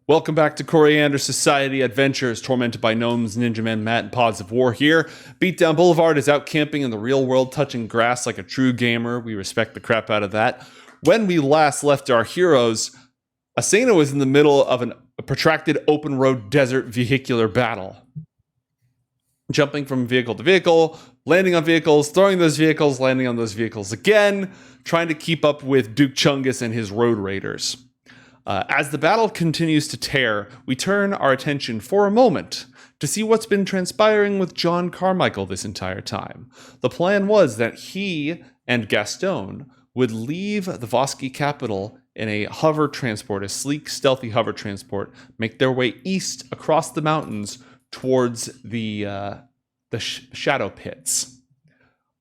Welcome back to Coriander Society Adventures, tormented by gnomes, ninja men, Matt, and pods of war here. Beatdown Boulevard is out camping in the real world, touching grass like a true gamer. We respect the crap out of that. When we last left our heroes, Asena was in the middle of a protracted open road desert vehicular battle. Jumping from vehicle to vehicle, landing on vehicles, throwing those vehicles, landing on those vehicles again, trying to keep up with Duke Chungus and his road raiders. As the battle continues to tear, we turn our attention for a moment to see what's been transpiring with John Carmichael this entire time. The plan was that he and Gastone would leave the Voski capital in a hover transport, a sleek, stealthy hover transport, make their way east across the mountains towards the shadow pits.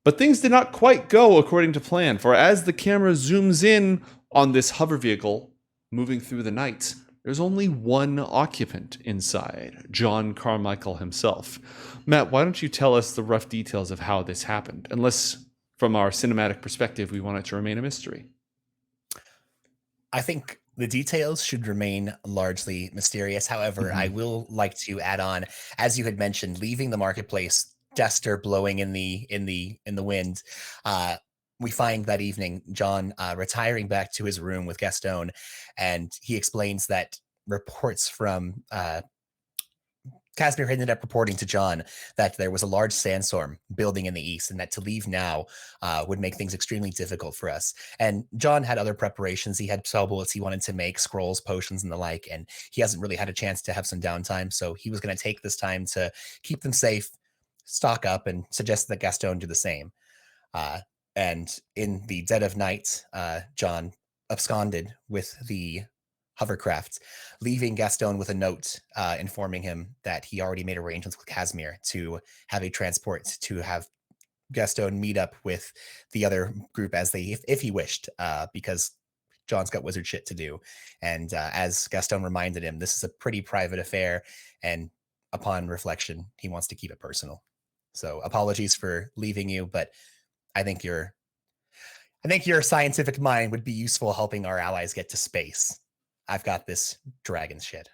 But things did not quite go according to plan, for as the camera zooms in on this hover vehicle moving through the night, there's only one occupant inside, John Carmichael himself. Matt, why don't you tell us the rough details of how this happened? Unless, from our cinematic perspective, we want it to remain a mystery. I think the details should remain largely mysterious. However, I will like to add on, as you had mentioned, leaving the marketplace, jester blowing in the wind. We find that evening John retiring back to his room with Gastone, and he explains that reports from Casimir ended up reporting to John that there was a large sandstorm building in the east, and that to leave now would make things extremely difficult for us. And John had other preparations. He had spell bullets he wanted to make, scrolls, potions, and the like, and he hasn't really had a chance to have some downtime, so he was going to take this time to keep them safe, stock up, and suggest that Gastone do the same. And in the dead of night, John absconded with the hovercraft, leaving Gastone with a note informing him that he already made arrangements with Casimir to have a transport to have Gastone meet up with the other group as if he wished, because John's got wizard shit to do. And as Gastone reminded him, this is a pretty private affair, and upon reflection, he wants to keep it personal. So apologies for leaving you, but I think your scientific mind would be useful helping our allies get to space. I've got this dragon shit.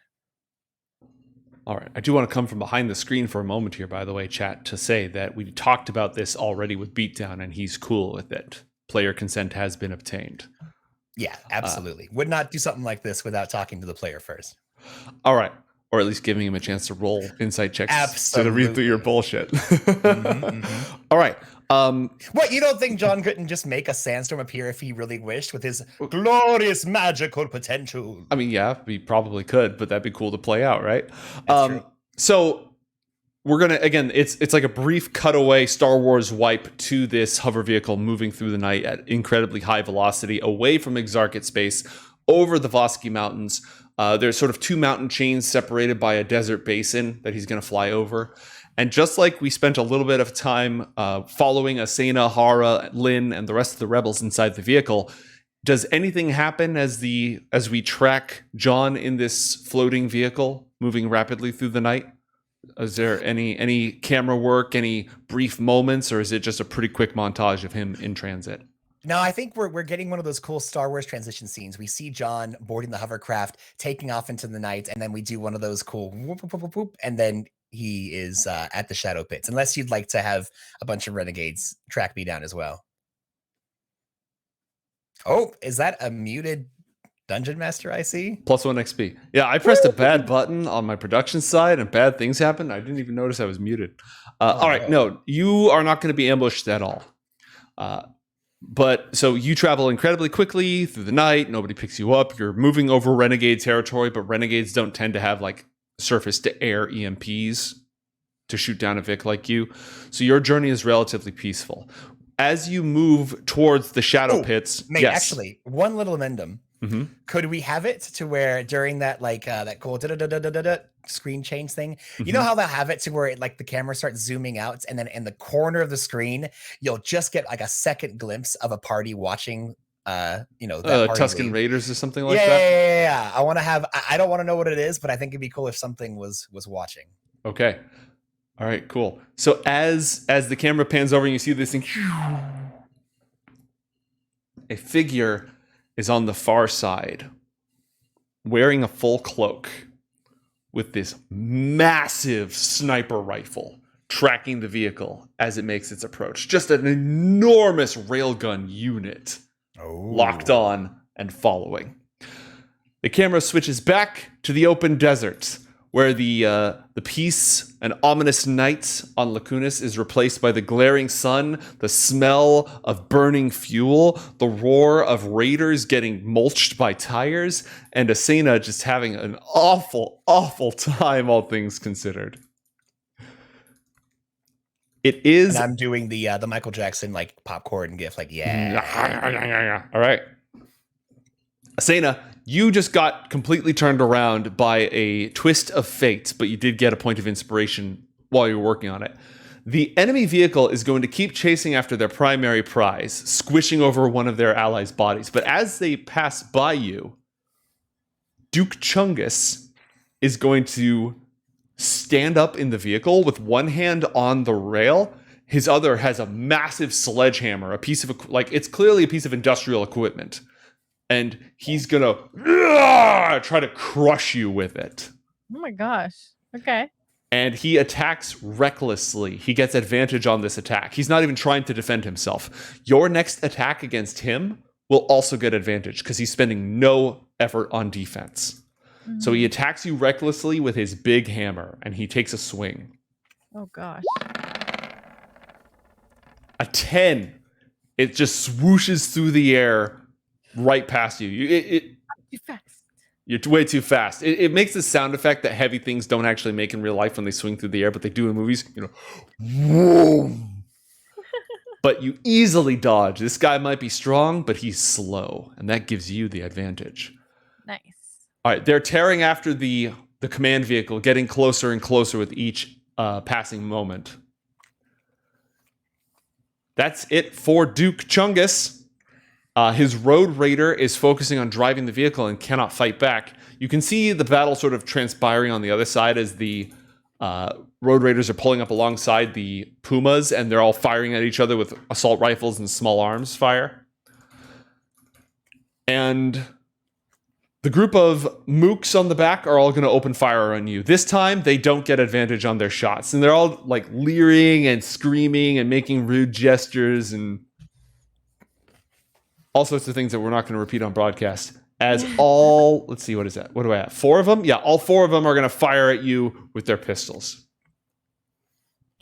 All right. I do want to come from behind the screen for a moment here, by the way, chat, to say that we talked about this already with Beatdown, and he's cool with it. Player consent has been obtained. Yeah, absolutely. Would not do something like this without talking to the player first. All right. Or at least giving him a chance to roll insight checks. Absolutely. To read through your bullshit. All right. What, you don't think John couldn't just make a sandstorm appear if he really wished with his glorious magical potential? I mean, yeah, we probably could, but that'd be cool to play out, right? True. So we're gonna, again, it's like a brief cutaway Star Wars wipe to this hover vehicle moving through the night at incredibly high velocity away from Exarchate space over the Voski Mountains. There's sort of two mountain chains separated by a desert basin that he's going to fly over. And just like we spent a little bit of time following Asena, Haura, Lynn, and the rest of the rebels inside the vehicle, does anything happen as we track John in this floating vehicle moving rapidly through the night? Is there any camera work, any brief moments, or is it just a pretty quick montage of him in transit? No, I think we're getting one of those cool Star Wars transition scenes. We see John boarding the hovercraft, taking off into the night, and then we do one of those cool whoop, whoop, whoop, whoop, and then he is at the shadow pits. Unless you'd like to have a bunch of renegades track me down as well. Oh, is that a muted Dungeon Master I see? +1 XP. Yeah, I pressed a bad button on my production side and bad things happened. I didn't even notice I was muted. All right, no, you are not going to be ambushed at all. But so you travel incredibly quickly through the night. Nobody picks you up. You're moving over renegade territory, but renegades don't tend to have like surface to air EMPs to shoot down a Vic like you. So your journey is relatively peaceful. As you move towards the shadow pits. Mate, actually, one little amendum. Mm-hmm. Could we have it to where during that that cool screen change thing, you know how they'll have it to where the camera starts zooming out, and then in the corner of the screen you'll just get like a second glimpse of a party watching that party Tusken leave. Raiders or something like that? Yeah. I want to have. I don't want to know what it is, but I think it'd be cool if something was watching. Okay. All right. Cool. So as the camera pans over and you see this thing, a figure is on the far side wearing a full cloak with this massive sniper rifle tracking the vehicle as it makes its approach. Just an enormous railgun unit locked on and following. The camera switches back to the open desert, where the peace and ominous night on Lacunas is replaced by the glaring sun, the smell of burning fuel, the roar of raiders getting mulched by tires, and Asena just having an awful, awful time, all things considered. It is. And I'm doing the Michael Jackson like popcorn gif, like yeah. All right, Asena, you just got completely turned around by a twist of fate, but you did get a point of inspiration while you were working on it. The enemy vehicle is going to keep chasing after their primary prize, squishing over one of their allies' bodies. But as they pass by you, Duke Chungus is going to stand up in the vehicle with one hand on the rail. His other has a massive sledgehammer, a piece of, it's clearly a piece of industrial equipment. And he's gonna try to crush you with it. Oh my gosh. Okay. And he attacks recklessly. He gets advantage on this attack. He's not even trying to defend himself. Your next attack against him will also get advantage because he's spending no effort on defense. Mm-hmm. So he attacks you recklessly with his big hammer, and he takes a swing. Oh gosh. A 10. It just swooshes through the air right past you. Too fast. You're way too fast. It makes the sound effect that heavy things don't actually make in real life when they swing through the air, but they do in movies. Whoa. But you easily dodge. This guy might be strong, but he's slow, and that gives you the advantage. Nice. All right, they're tearing after the command vehicle, getting closer and closer with each passing moment. That's it for Duke Chungus. His Road Raider is focusing on driving the vehicle and cannot fight back. You can see the battle sort of transpiring on the other side as the Road Raiders are pulling up alongside the Pumas, and they're all firing at each other with assault rifles and small arms fire. And the group of mooks on the back are all going to open fire on you. This time, they don't get advantage on their shots. And they're all like leering and screaming and making rude gestures and all sorts of things that we're not going to repeat on broadcast. As all, let's see, what is that? What do I have? 4 of them? Yeah, all 4 of them are going to fire at you with their pistols.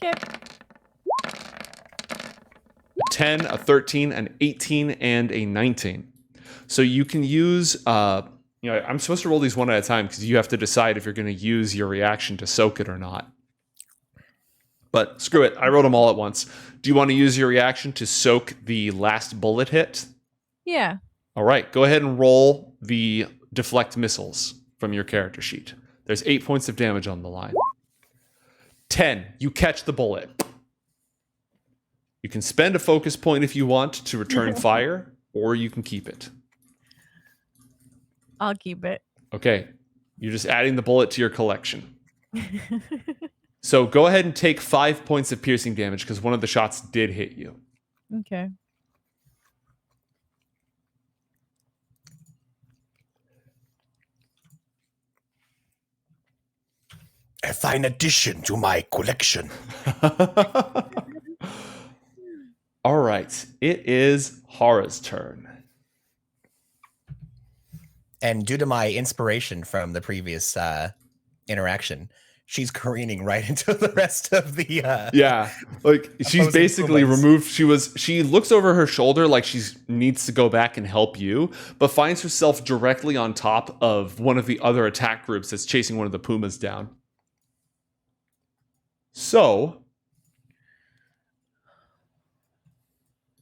Okay. A 10, a 13, an 18, and a 19. So you can use, I'm supposed to roll these one at a time because you have to decide if you're going to use your reaction to soak it or not. But screw it, I rolled them all at once. Do you want to use your reaction to soak the last bullet hit? Yeah. All right, go ahead and roll the deflect missiles from your character sheet. There's 8 points of damage on the line. 10, you catch the bullet. You can spend a focus point if you want to return fire, or you can keep it. I'll keep it. Okay, you're just adding the bullet to your collection. So go ahead and take 5 points of piercing damage because one of the shots did hit you. Okay. A fine addition to my collection. All right, it is Haura's turn. And due to my inspiration from the previous interaction, she's careening right into the rest of the yeah, like she's basically removed. She looks over her shoulder like she needs to go back and help you, but finds herself directly on top of one of the other attack groups that's chasing one of the Pumas down. So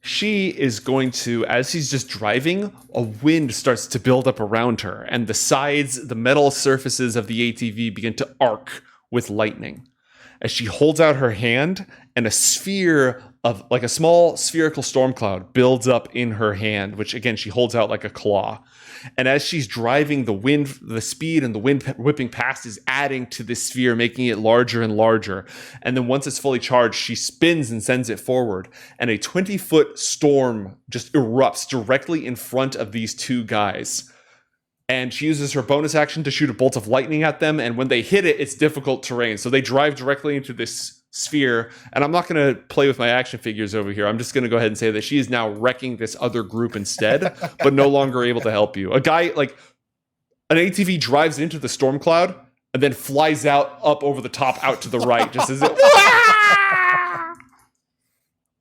she is going to, as she's just driving, a wind starts to build up around her, and the sides, the metal surfaces of the ATV begin to arc with lightning. As she holds out her hand, and a sphere of, like a small spherical storm cloud builds up in her hand, which again, she holds out like a claw. And as she's driving, the wind, the speed and the wind whipping past is adding to this sphere, making it larger and larger. And then once it's fully charged, she spins and sends it forward. And a 20-foot storm just erupts directly in front of these 2 guys. And she uses her bonus action to shoot a bolt of lightning at them. And when they hit it, it's difficult terrain. So they drive directly into this sphere. And I'm not going to play with my action figures over here. I'm just going to go ahead and say that she is now wrecking this other group instead, but no longer able to help you. A guy, like an ATV, drives into the storm cloud and then flies out up over the top out to the right, just as it...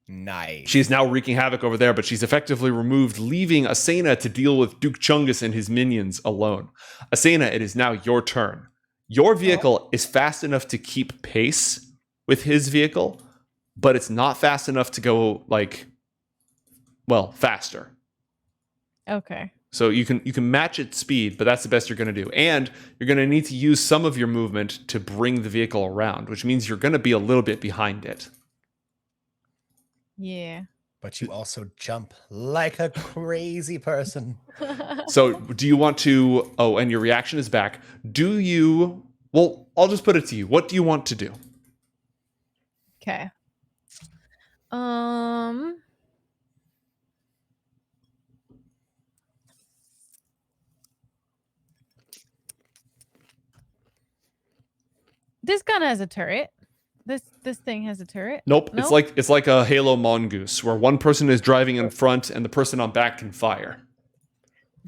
Nice. She is now wreaking havoc over there, but she's effectively removed, leaving Asena to deal with Duke Chungus and his minions alone. Asena, it is now your turn. Your vehicle is fast enough to keep pace with his vehicle, but it's not fast enough to go, like, well, faster. Okay. So you can match its speed, but that's the best you're going to do. And you're going to need to use some of your movement to bring the vehicle around, which means you're going to be a little bit behind it. Yeah. But you also jump like a crazy person. So do you want to... Oh, and your reaction is back. Do you... Well, I'll just put it to you. What do you want to do? Okay. This gun has a turret. This thing has a turret. Nope. Nope. It's like a Halo Mongoose, where one person is driving in front and the person on back can fire.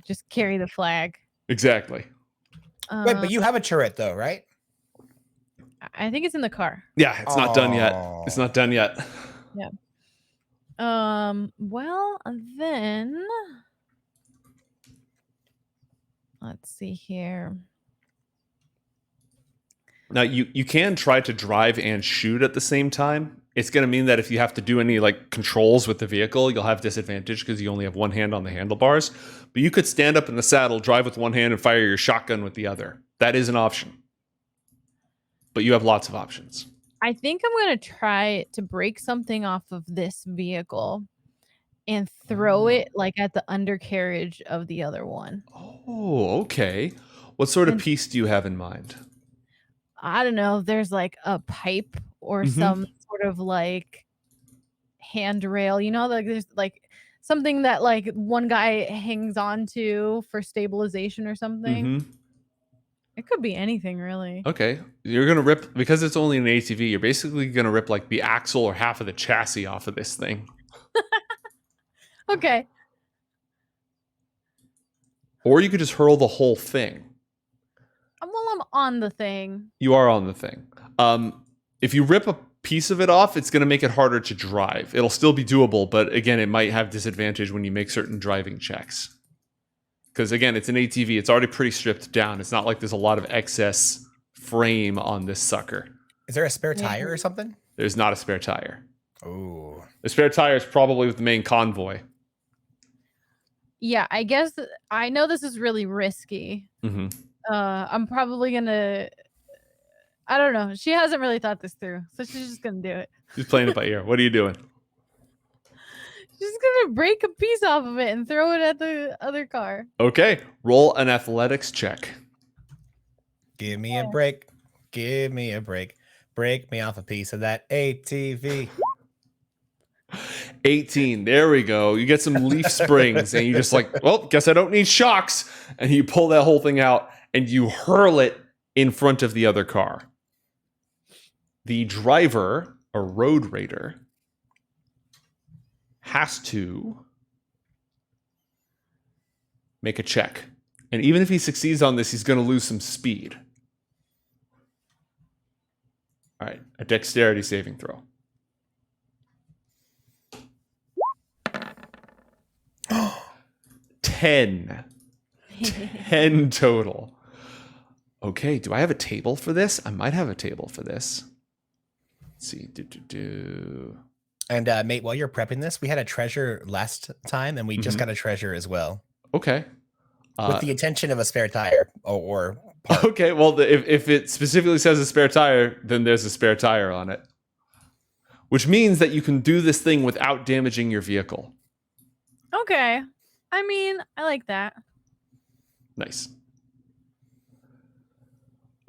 Just carry the flag. Exactly. Wait, but you have a turret though, right? I think it's in the car. Yeah, it's not done yet. It's not done yet. Yeah. Well, then let's see here. Now, you can try to drive and shoot at the same time. It's going to mean that if you have to do any like controls with the vehicle, you'll have disadvantage because you only have one hand on the handlebars. But you could stand up in the saddle, drive with one hand, and fire your shotgun with the other. That is an option. But you have lots of options. I think I'm going to try to break something off of this vehicle and throw it like at the undercarriage of the other one. Oh, okay. What sort of piece do you have in mind? I don't know. There's like a pipe or some sort of like handrail. You know, like there's like something that like one guy hangs on to for stabilization or something. It could be anything, really. Okay. You're going to rip, because it's only an ATV, you're basically going to rip like the axle or half of the chassis off of this thing. Okay. Or you could just hurl the whole thing. Well, I'm on the thing. You are on the thing. If you rip a piece of it off, it's going to make it harder to drive. It'll still be doable, but again, it might have disadvantage when you make certain driving checks. Because again, it's an ATV. It's already pretty stripped down. It's not like there's a lot of excess frame on this sucker. Is there a spare tire or something? There's not a spare tire. Oh. The spare tire is probably with the main convoy. Yeah, I guess I know this is really risky. I'm probably gonna. I don't know. She hasn't really thought this through, so she's just gonna do it. She's playing it by ear. What are you doing? She's gonna break a piece off of it and throw it at the other car. Okay, roll an athletics check. Give me a break. Give me a break. Break me off a piece of that ATV. 18. There we go. You get some leaf springs, and you just like, well, guess I don't need shocks. And you pull that whole thing out, and you hurl it in front of the other car. The driver, a road raider, has to make a check. And even if he succeeds on this, he's going to lose some speed. All right, a dexterity saving throw. 10 total. Okay, do I have a table for this? I might have a table for this. Let's see. And mate, while you're prepping this, we had a treasure last time, and we just got a treasure as well. Okay. With the intention of a spare tire or part. Okay, well, if it specifically says a spare tire, then there's a spare tire on it. Which means that you can do this thing without damaging your vehicle. Okay. I mean, I like that. Nice.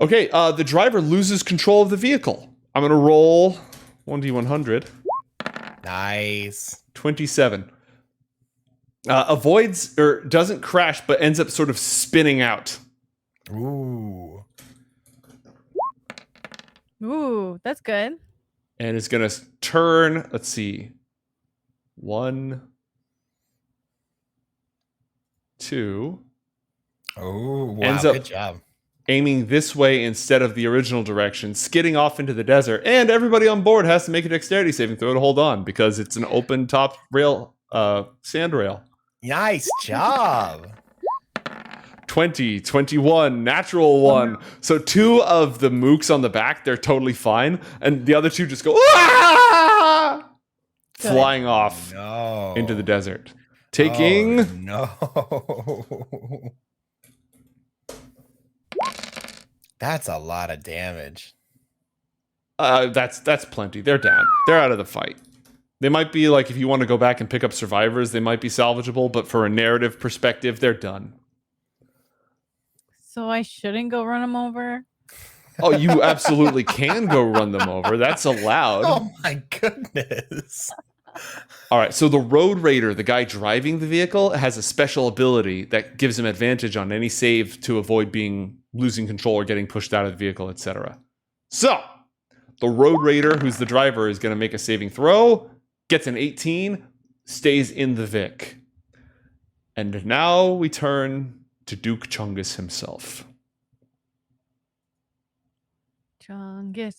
Okay, the driver loses control of the vehicle. I'm going to roll 1d100. Nice. 27. avoids or doesn't crash, but ends up sort of spinning out. Ooh. Ooh, that's good. And is going to turn, let's see, 1, 2. Oh, wow. Ends up Good job. aiming this way instead of the original direction, skidding off into the desert. And everybody on board has to make a dexterity saving throw to hold on because it's an open top rail, sand rail. Nice job. 20, 21, natural 1. So 2 of the mooks on the back, they're totally fine. And the other 2 just go, "Ah!" flying off into the desert. Taking... Oh, no. That's a lot of damage. That's plenty. They're down. They're out of the fight. They might be like, if you want to go back and pick up survivors, they might be salvageable. But for a narrative perspective, they're done. So I shouldn't go run them over? Oh, you absolutely can go run them over. That's allowed. Oh my goodness. All right, so the road raider, the guy driving the vehicle, has a special ability that gives him advantage on any save to avoid losing control or getting pushed out of the vehicle, etc. So, the road raider, who's the driver, is going to make a saving throw, gets an 18, stays in the Vic. And now we turn to Duke Chungus himself. Chungus,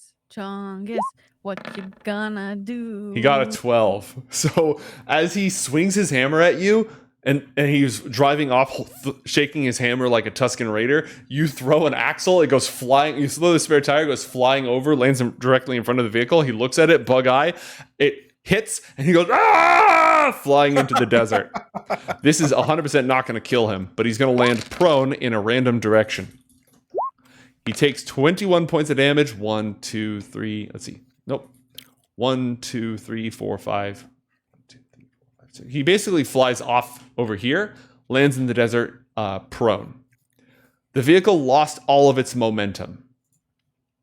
what you gonna do? He got a 12. So as he swings his hammer at you, and he's driving off, shaking his hammer like a Tusken Raider, you throw an axle, it goes flying, you throw the spare tire, it goes flying over, lands him directly in front of the vehicle. He looks at it, bug eye, it hits, and he goes, "Ah!" flying into the desert. This is 100% not going to kill him, but he's going to land prone in a random direction. He takes 21 points of damage. 1, 2, 3. Let's see. Nope. 1, 2, 3, 4, 5. 1, 2, 3, 4, 5, 6. He basically flies off over here, lands in the desert prone. The vehicle lost all of its momentum.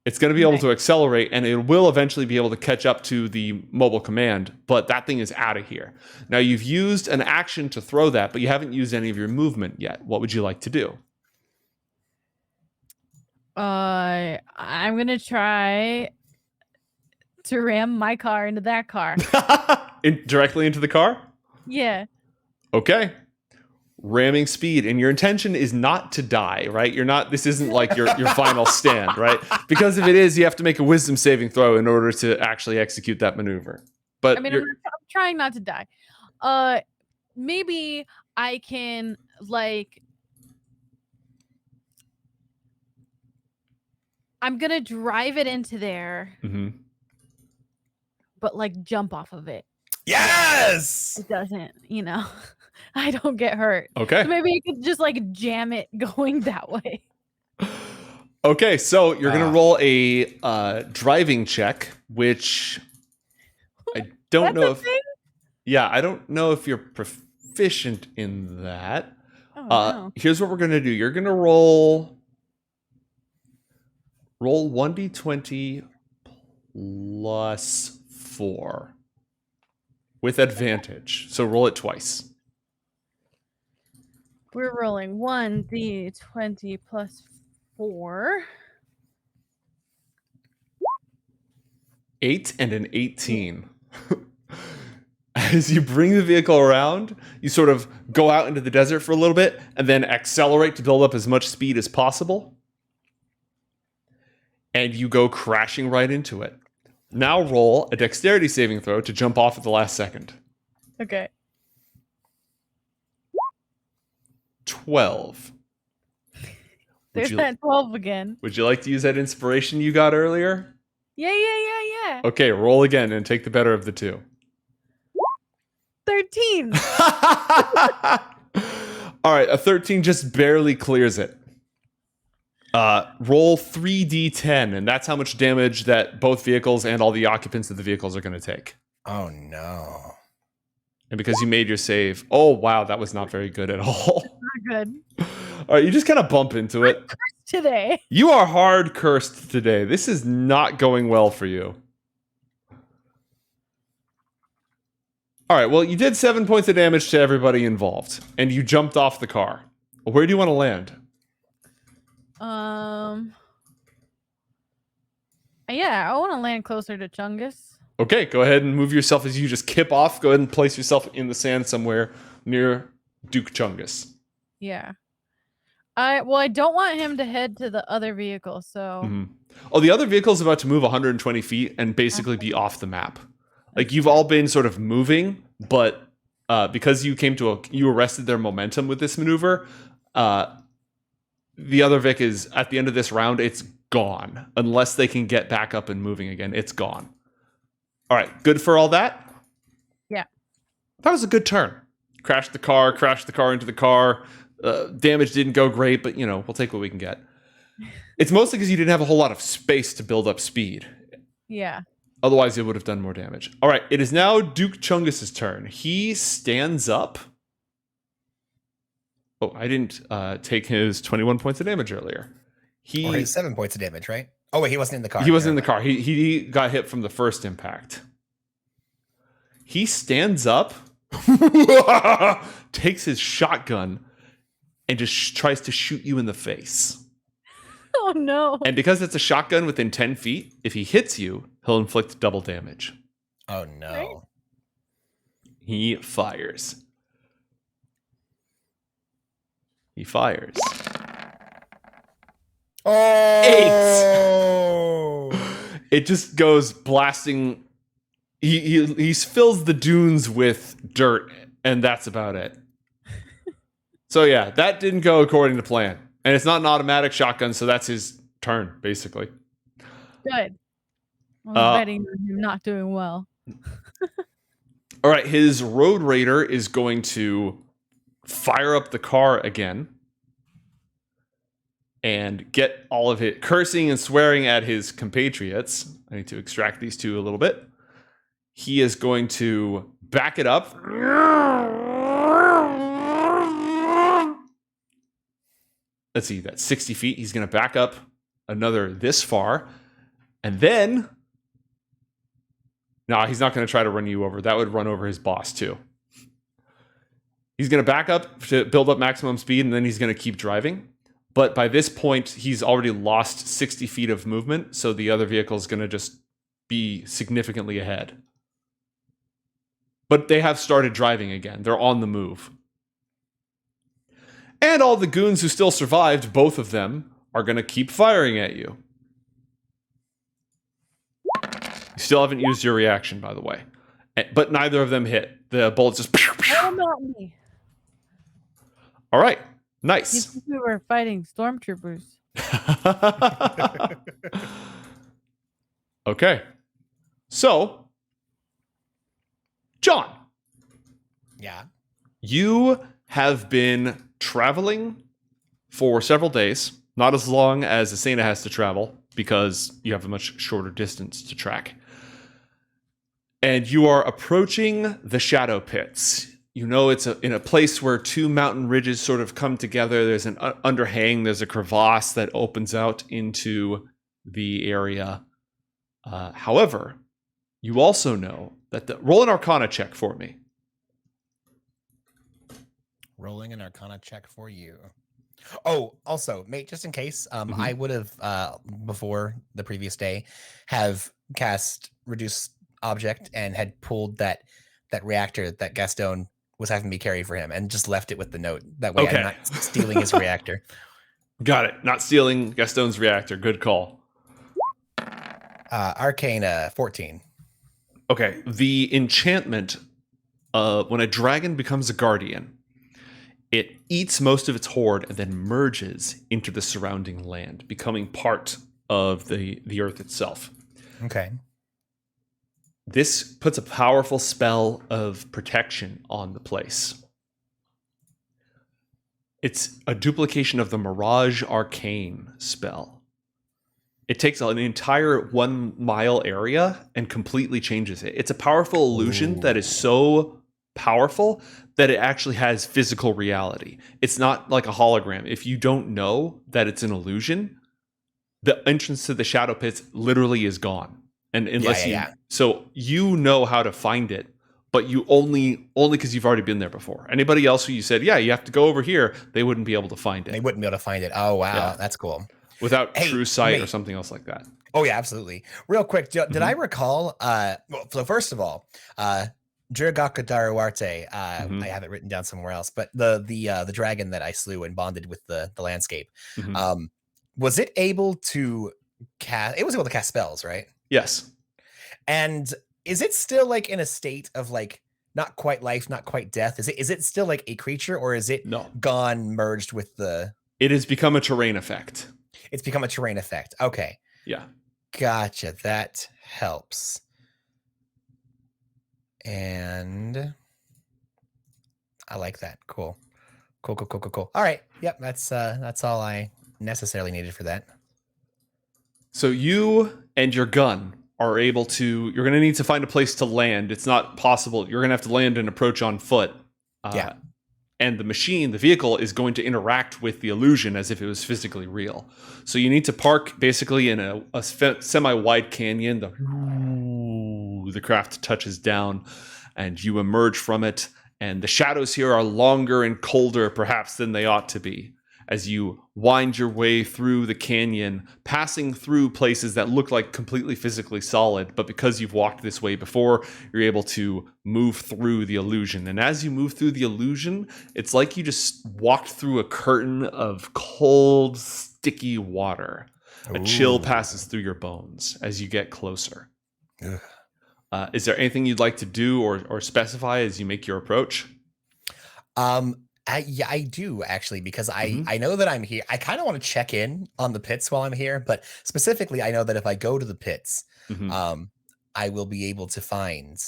It's going to be able to accelerate, and it will eventually be able to catch up to the mobile command, but that thing is out of here. Now, you've used an action to throw that, but you haven't used any of your movement yet. What would you like to do? I'm going to try to ram my car into that car. Directly into the car? Yeah. Okay. Ramming speed, and your intention is not to die, right? This isn't like your final stand, right? Because if it is, you have to make a wisdom saving throw in order to actually execute that maneuver. But I mean, I'm trying not to die. Maybe I can I'm gonna drive it into there, but jump off of it. Yes! It doesn't, I don't get hurt. Okay. So maybe you could just jam it going that way. Okay, so you're going to roll a driving check, which I don't know if... Thing? Yeah, I don't know if you're proficient in that. Oh, no. Here's what we're going to do. You're going to roll 1d20 plus 4 with advantage. So roll it twice. We're rolling 1d20 plus 4. 8 and an 18. As you bring the vehicle around, you sort of go out into the desert for a little bit and then accelerate to build up as much speed as possible. And you go crashing right into it. Now roll a dexterity saving throw to jump off at the last second. Okay. 12. There's that 12 again. Would you like to use that inspiration you got earlier? Yeah. Okay, roll again and take the better of the two. 13. All right, a 13 just barely clears it. Roll 3d10, and that's how much damage that both vehicles and all the occupants of the vehicles are going to take. Oh, no. And because you made your save, oh, wow, that was not very good at all. Not good. All right, you just kind of bump into it. Today. You are hard cursed today. This is not going well for you. All right, well, you did 7 points of damage to everybody involved, and you jumped off the car. Where do you want to land? Yeah, I want to land closer to Chungus. Okay, go ahead and move yourself as you just kip off. Go ahead and place yourself in the sand somewhere near Duke Chungus. Yeah. I don't want him to head to the other vehicle, so... Mm-hmm. Oh, the other vehicle is about to move 120 feet and basically be off the map. Like, you've all been sort of moving, but because you you arrested their momentum with this maneuver, the other Vic is, at the end of this round, it's gone. Unless they can get back up and moving again, it's gone. All right, good for all that? Yeah. That was a good turn. Crashed the car into the car. Damage didn't go great, but, we'll take what we can get. It's mostly because you didn't have a whole lot of space to build up speed. Yeah. Otherwise, it would have done more damage. All right, it is now Duke Chungus's turn. He stands up. Oh, I didn't take his 21 points of damage earlier. Or his 7 points of damage, right? Oh, wait, he wasn't in the car. He wasn't in the car. He got hit from the first impact. He stands up, takes his shotgun, and just tries to shoot you in the face. Oh, no. And because it's a shotgun within 10 feet, if he hits you, he'll inflict double damage. Oh, no. Right? He fires. He fires. Oh! 8! It just goes blasting. He fills the dunes with dirt, and that's about it. So yeah, that didn't go according to plan. And it's not an automatic shotgun, so that's his turn, basically. Good. I was betting on him not doing well. All right, his Road Raider is going to fire up the car again and get all of it cursing and swearing at his compatriots. I need to extract these two a little bit. He is going to back it up. Let's see, that's 60 feet. He's going to back up another this far. And then... No, he's not going to try to run you over. That would run over his boss, too. He's going to back up to build up maximum speed, and then he's going to keep driving. But by this point, he's already lost 60 feet of movement, so the other vehicle is going to just be significantly ahead. But they have started driving again. They're on the move. And all the goons who still survived, both of them, are going to keep firing at you. You still haven't used your reaction, by the way. But neither of them hit. The bullets just... Oh, not me. All right. Nice. You think we were fighting stormtroopers. Okay. So, John. Yeah. You have been traveling for several days. Not as long as Asena has to travel, because you have a much shorter distance to track. And you are approaching the Shadow Pits. You know it's in a place where two mountain ridges sort of come together. There's an underhang. There's a crevasse that opens out into the area. However, you also know that roll an Arcana check for me. Rolling an Arcana check for you. Oh, also, mate, just in case, I would have, before the previous day, have cast Reduce Object and had pulled that reactor that Gastone was having me carry for him and just left it with the note. That way I'm not stealing his reactor. Got it. Not stealing Gastone's reactor. Good call. Arcana 14. Okay. The enchantment, when a dragon becomes a guardian, it eats most of its horde and then merges into the surrounding land, becoming part of the earth itself. Okay. This puts a powerful spell of protection on the place. It's a duplication of the Mirage Arcane spell. It takes an entire 1 mile area and completely changes it. It's a powerful illusion that is so powerful that it actually has physical reality. It's not like a hologram. If you don't know that it's an illusion, the entrance to the Shadow Pits literally is gone. And unless so you know how to find it, but you only because you've already been there before. Anybody else who you said, yeah, you have to go over here, they wouldn't be able to find it. They wouldn't be able to find it. Oh, wow. Yeah. That's cool. Without Hey, true sight or mate. something else like that. Oh, yeah, absolutely. Real quick, did I recall? Well, so first of all, Jirgaka Daruarte, I have it written down somewhere else, but the dragon that I slew and bonded with the landscape, was it able to cast? It was able to cast spells, right? Yes. And is it still like in a state of like not quite life, not quite death? Is it still like a creature, or is it gone merged with the? It has become a terrain effect. It's become a terrain effect. Okay. Yeah. Gotcha. That helps. And I like that. Cool. All right. Yep. That's all I necessarily needed for that. So you and your gun are able to, you're going to need to find a place to land. It's not possible. You're going to have to land and approach on foot. Yeah. And the machine, the vehicle, is going to interact with the illusion as if it was physically real. So you need to park basically in a semi-wide canyon. The craft touches down and you emerge from it. And the shadows here are longer and colder perhaps than they ought to be, as you wind your way through the canyon, passing through places that look like completely physically solid, but because you've walked this way before, you're able to move through the illusion. And as you move through the illusion, it's like you just walked through a curtain of cold, sticky water. A chill passes through your bones as you get closer. Is there anything you'd like to do or specify as you make your approach? I do actually, because I know that I'm here. I kind of want to check in on the pits while I'm here, but specifically, I know that if I go to the pits, I will be able to find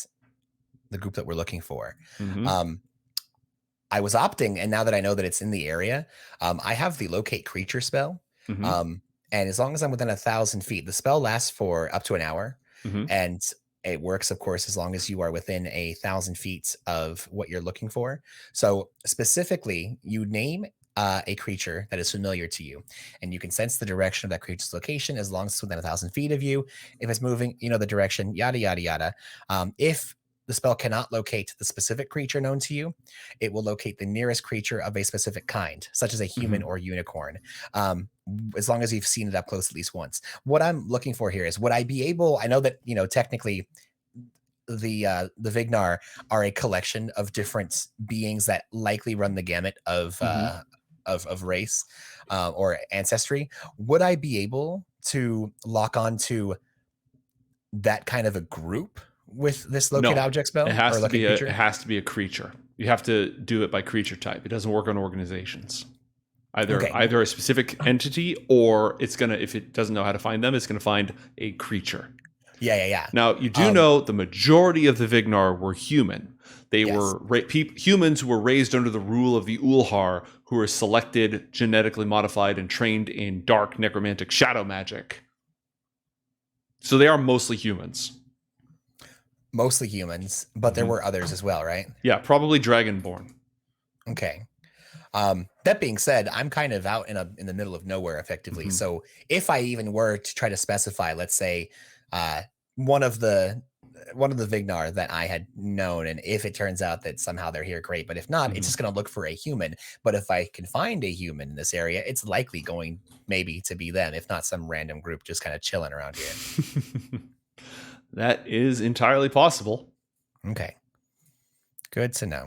the group that we're looking for. I was opting, and now that I know that it's in the area, I have the locate creature spell. And as long as I'm within 1,000 feet, the spell lasts for up to an hour, and it works, of course, as long as you are within 1,000 feet of what you're looking for. So specifically, you name a creature that is familiar to you, and you can sense the direction of that creature's location as long as it's within 1,000 feet of you. If it's moving, you know the direction, yada, yada, yada. If the spell cannot locate the specific creature known to you, it will locate the nearest creature of a specific kind, such as a human or unicorn, as long as you've seen it up close at least once. What I'm looking for here is, would I be able, I know that, technically the Vignar are a collection of different beings that likely run the gamut of race or ancestry. Would I be able to lock onto that kind of a group with this locate object spell? It has to be a creature. You have to do it by creature type. It doesn't work on organizations. Either a specific entity, or it's gonna, if it doesn't know how to find them, it's gonna find a creature. Yeah. Now you do know the majority of the Vignar were human. They were humans who were raised under the rule of the Ulhar, who were selected, genetically modified, and trained in dark necromantic shadow magic. So they are mostly humans. Mostly humans, but there were others as well, right? Yeah, probably dragonborn. Okay. That being said, I'm kind of out in the middle of nowhere effectively. So if I even were to try to specify, let's say, one of the Vignar that I had known, and if it turns out that somehow they're here, great. But if not, it's just going to look for a human. But if I can find a human in this area, it's likely going maybe to be them, if not some random group just kind of chilling around here. That is entirely possible. Okay. Good to know.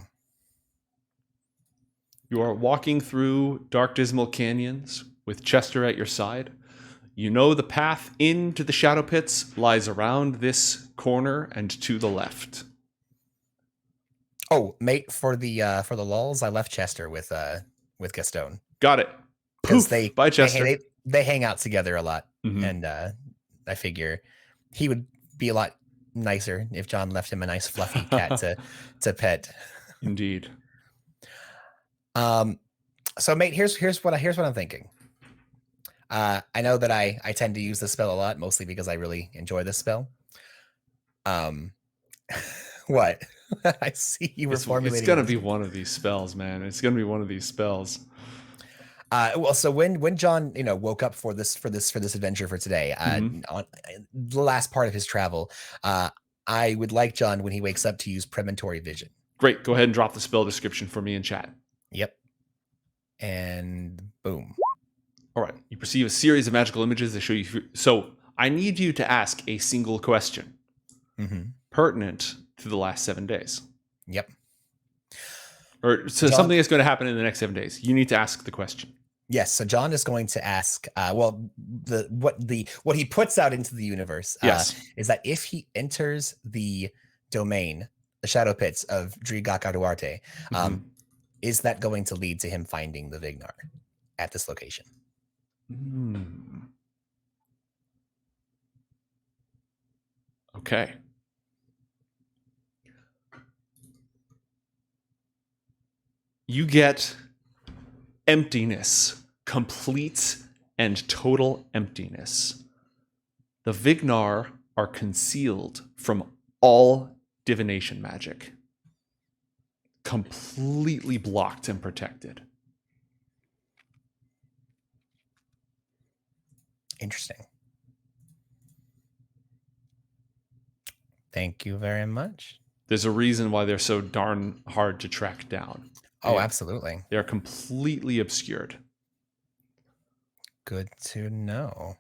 You are walking through dark, dismal canyons with Chester at your side. You know the path into the shadow pits lies around this corner and to the left. Oh, mate, for the lulz, I left Chester with Gastone. Got it. Because Bye, Chester. They hang out together a lot, and I figure he would be a lot nicer if John left him a nice fluffy cat to pet. Indeed. So mate, here's what I'm thinking. I know that I tend to use this spell a lot, mostly because I really enjoy this spell. What? I see you were formulating. It's gonna be one of these spells, man. It's gonna be one of these spells. Well, so when John, woke up for this adventure for today, on the last part of his travel, I would like John, when he wakes up, to use premonitory vision. Great. Go ahead and drop the spell description for me in chat. Yep. And boom. All right. You perceive a series of magical images that show you. So I need you to ask a single question pertinent to the last 7 days. Yep. Or so something that's going to happen in the next 7 days. You need to ask the question. Yes. So John is going to ask. What he puts out into the universe. Is that if he enters the domain, the shadow pits of Drigaka Duarte, is that going to lead to him finding the Vignar at this location? Okay. You get emptiness, complete and total emptiness. The Vignar are concealed from all divination magic. Completely blocked and protected. Interesting. Thank you very much. There's a reason why they're so darn hard to track down. Oh, absolutely. They are completely obscured. Good to know.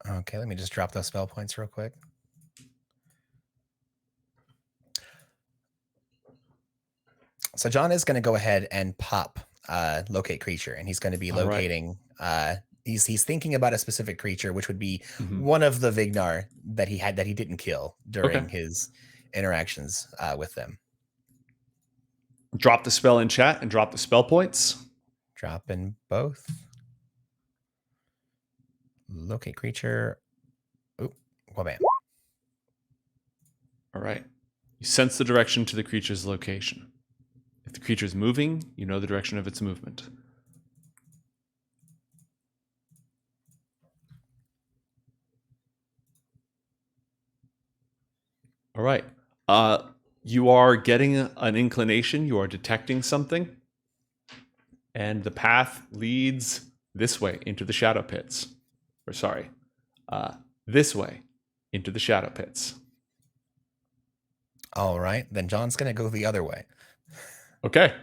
Okay, let me just drop those spell points real quick. So John is going to go ahead and pop locate creature, and he's going to be locating. He's thinking about a specific creature, which would be one of the Vignar that he didn't kill during his interactions with them. Drop the spell in chat and drop the spell points. Drop in both. Locate creature. Oop, wabam. All right. You sense the direction to the creature's location. If the creature is moving, you know the direction of its movement. All right. You are getting an inclination. You are detecting something. And the path leads this way into the shadow pits. Or sorry, this way into the shadow pits. All right. Then John's going to go the other way. Okay.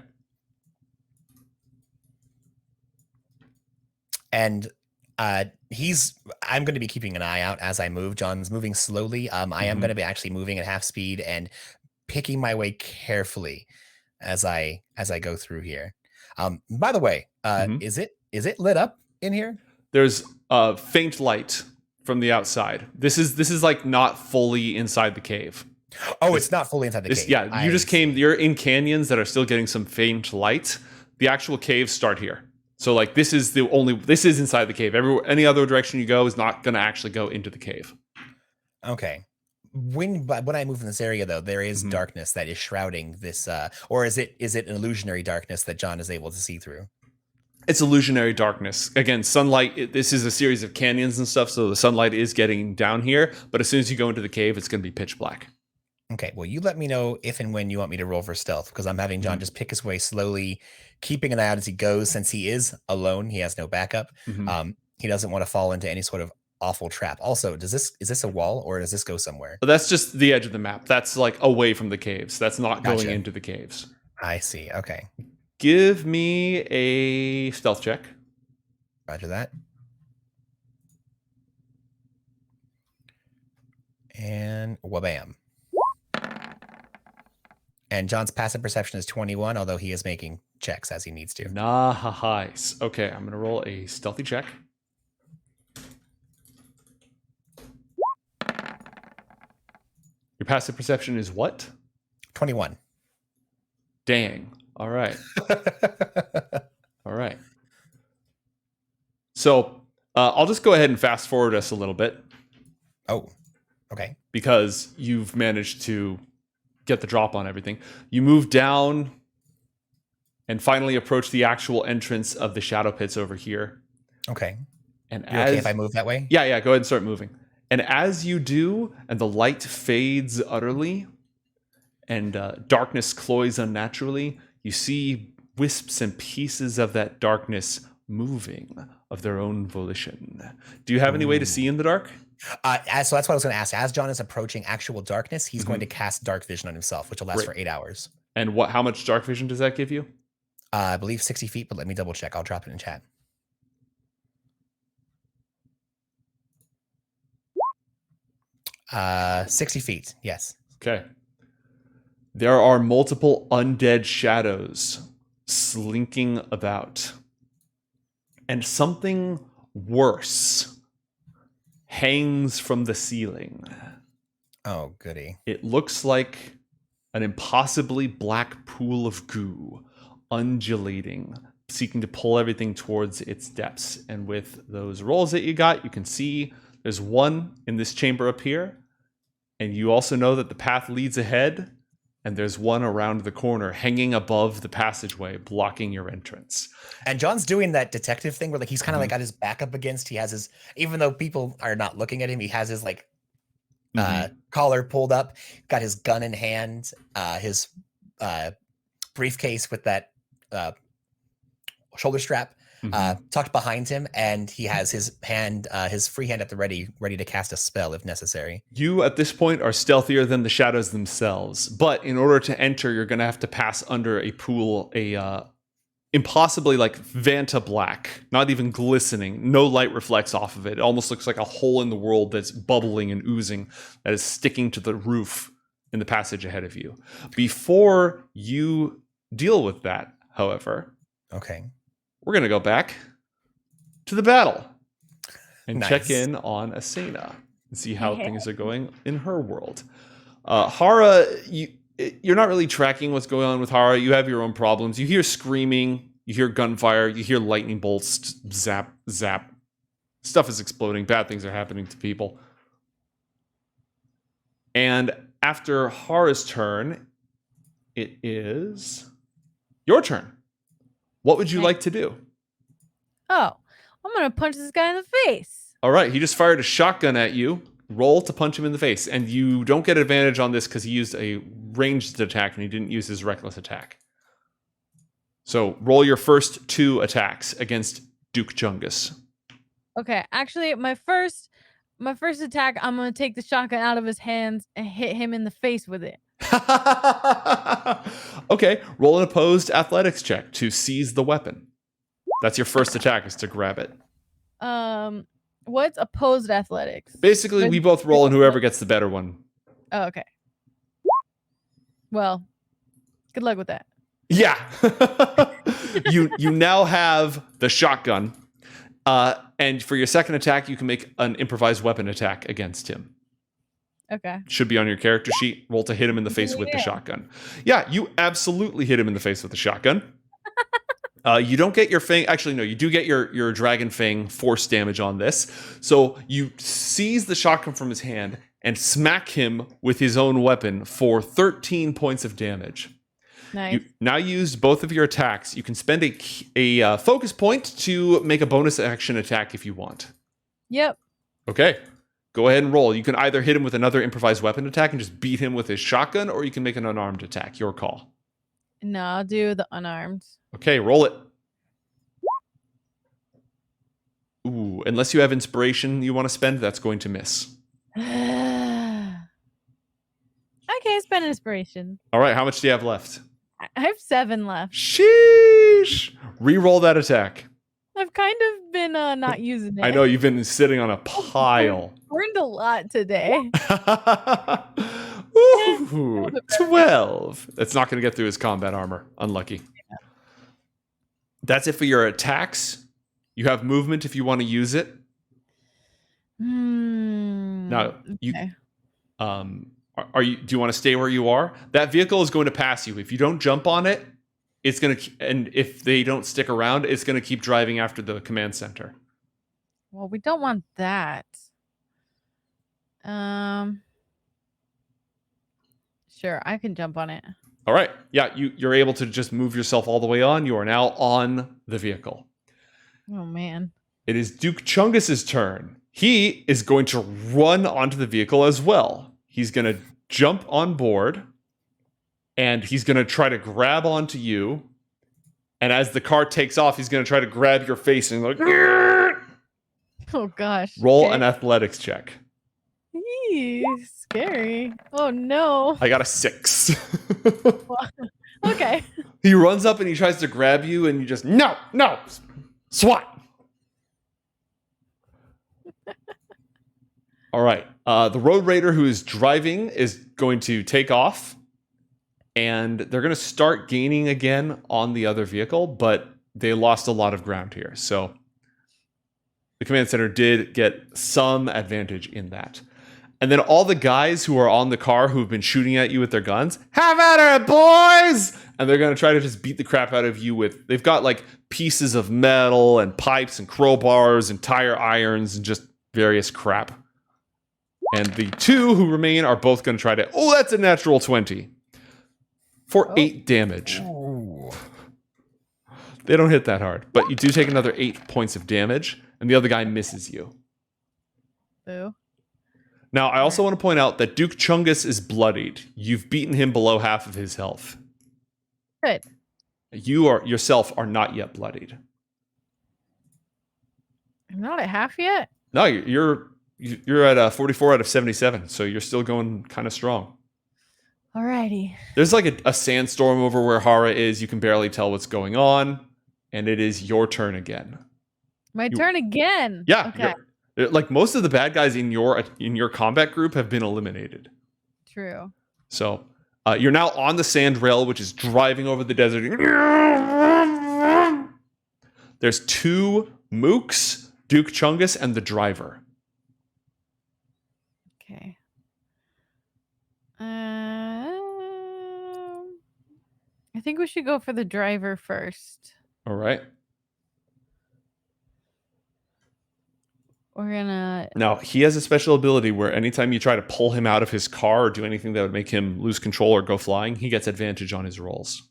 And I'm going to be keeping an eye out as I move. John's moving slowly. I am going to be actually moving at half speed and picking my way carefully as I go through here. By the way, is it lit up in here? There's a faint light from the outside. This is like not fully inside the cave. Oh, it's not fully inside the cave. Yeah, you're in canyons that are still getting some faint light. The actual caves start here. So like this is inside the cave. Any other direction you go is not going to actually go into the cave. Okay. When I move in this area though, there is darkness that is shrouding this or is it an illusionary darkness that John is able to see through? It's illusionary darkness. Again, sunlight, this is a series of canyons and stuff, so the sunlight is getting down here, but as soon as you go into the cave, it's going to be pitch black. Okay, well, you let me know if and when you want me to roll for stealth, because I'm having John just pick his way slowly, keeping an eye out as he goes, since he is alone. He has no backup. He doesn't want to fall into any sort of awful trap. Also, is this a wall, or does this go somewhere? But that's just the edge of the map. That's like away from the caves. That's not going into the caves. I see. Okay. Give me a stealth check. Roger that. And wabam. And John's passive perception is 21, although he is making checks as he needs to. Nice. Okay, I'm going to roll a stealthy check. Your passive perception is what? 21. Dang. All right. All right. So I'll just go ahead and fast forward us a little bit. Oh, okay. Because you've managed to get the drop on everything. You move down and finally approach the actual entrance of the shadow pits over here. Okay. And okay if I move that way? Yeah, go ahead and start moving. And as you do, and the light fades utterly, and darkness cloys unnaturally, you see wisps and pieces of that darkness moving of their own volition. Do you have any way to see in the dark? So that's what I was going to ask. As John is approaching actual darkness, he's going Mhm. to cast dark vision on himself, which will last Great. for 8 hours. And how much dark vision does that give you? I believe 60 feet, but let me double check. I'll drop it in chat. Uh, 60 feet. Yes. Okay. There are multiple undead shadows slinking about. And something worse hangs from the ceiling. Oh, goody. It looks like an impossibly black pool of goo, undulating, seeking to pull everything towards its depths. And with those rolls that you got, you can see there's one in this chamber up here. And you also know that the path leads ahead. And there's one around the corner hanging above the passageway, blocking your entrance. And John's doing that detective thing where like he's kind of like got his back up against. He has his, even though people are not looking at him, he has his like collar pulled up, got his gun in hand, his briefcase with that shoulder strap tucked behind him, and he has his hand, his free hand at the ready to cast a spell if necessary. You, at this point, are stealthier than the shadows themselves, but in order to enter, you're going to have to pass under a pool, impossibly like Vanta black, not even glistening, no light reflects off of it. It almost looks like a hole in the world that's bubbling and oozing, that is sticking to the roof in the passage ahead of you. Before you deal with that, however, okay, we're going to go back to the battle and Nice. check in on Asena and see how things are going in her world. Haura, you're not really tracking what's going on with Haura. You have your own problems. You hear screaming, you hear gunfire, you hear lightning bolts, zap, zap. Stuff is exploding. Bad things are happening to people. And after Haura's turn, it is your turn. What would you like to do? Oh, I'm going to punch this guy in the face. All right, he just fired a shotgun at you. Roll to punch him in the face. And you don't get advantage on this because he used a ranged attack and he didn't use his reckless attack. So roll your first 2 attacks against Duke Chungus. Okay, actually, my first attack, I'm going to take the shotgun out of his hands and hit him in the face with it. Okay, roll an opposed athletics check to seize the weapon. That's your first attack, is to grab it. What's opposed athletics? Basically, we both roll and whoever gets the better one. Oh, okay. Well, good luck with that. Yeah. You now have the shotgun. And for your second attack, you can make an improvised weapon attack against him. Okay. Should be on your character sheet. Roll to hit him in the face with the shotgun. Yeah, you absolutely hit him in the face with the shotgun. You don't get your fang. Actually, no, you do get your dragon fang force damage on this. So you seize the shotgun from his hand and smack him with his own weapon for 13 points of damage. Nice. You now used both of your attacks. You can spend a focus point to make a bonus action attack if you want. Yep. Okay. Go ahead and roll. You can either hit him with another improvised weapon attack and just beat him with his shotgun, or you can make an unarmed attack. Your call. No, I'll do the unarmed. Okay, roll it. Ooh, unless you have inspiration you want to spend, that's going to miss. I can't spend inspiration. All right, how much do you have left? I have 7 left. Sheesh! Re-roll that attack. I've kind of been not using it. I know, you've been sitting on a pile. Learned a lot today. Ooh, 12. That's not going to get through his combat armor. Unlucky. Yeah. That's it for your attacks. You have movement if you want to use it. Now, okay. Do you want to stay where you are? That vehicle is going to pass you. If you don't jump on it, it's going to, and if they don't stick around, it's going to keep driving after the command center. Well, we don't want that. Sure, I can jump on it. All right. Yeah, you're able to just move yourself all the way on. You are now on the vehicle. Oh, man. It is Duke Chungus's turn. He is going to run onto the vehicle as well. He's going to jump on board, and he's going to try to grab onto you. And as the car takes off, he's going to try to grab your face and like... Oh, gosh. Roll an athletics check. Scary. Oh no. I got a 6. Okay. He runs up and he tries to grab you, and you just no, SWAT. All right. The road raider who is driving is going to take off, and they're going to start gaining again on the other vehicle, but they lost a lot of ground here. So the command center did get some advantage in that. And then all the guys who are on the car who've been shooting at you with their guns, have at it, boys! And they're going to try to just beat the crap out of you with, they've got like pieces of metal and pipes and crowbars and tire irons and just various crap. And the 2 who remain are both going to try to, that's a natural 20 for 8 damage. Ooh. They don't hit that hard, but you do take another 8 points of damage, and the other guy misses you. Boo. Now, I also want to point out that Duke Chungus is bloodied. You've beaten him below half of his health. Good. You yourself are not yet bloodied. I'm not at half yet. No, you're at 44 out of 77, so you're still going kind of strong. Alrighty. There's like a sandstorm over where Haura is. You can barely tell what's going on, and it is your turn again. My turn again. Yeah. Okay. Like most of the bad guys in your combat group have been eliminated. True. So you're now on the sand rail, which is driving over the desert. There's 2 mooks, Duke Chungus, and the driver. Okay. I think we should go for the driver first. All right. We're gonna. Now, he has a special ability where anytime you try to pull him out of his car or do anything that would make him lose control or go flying, he gets advantage on his rolls.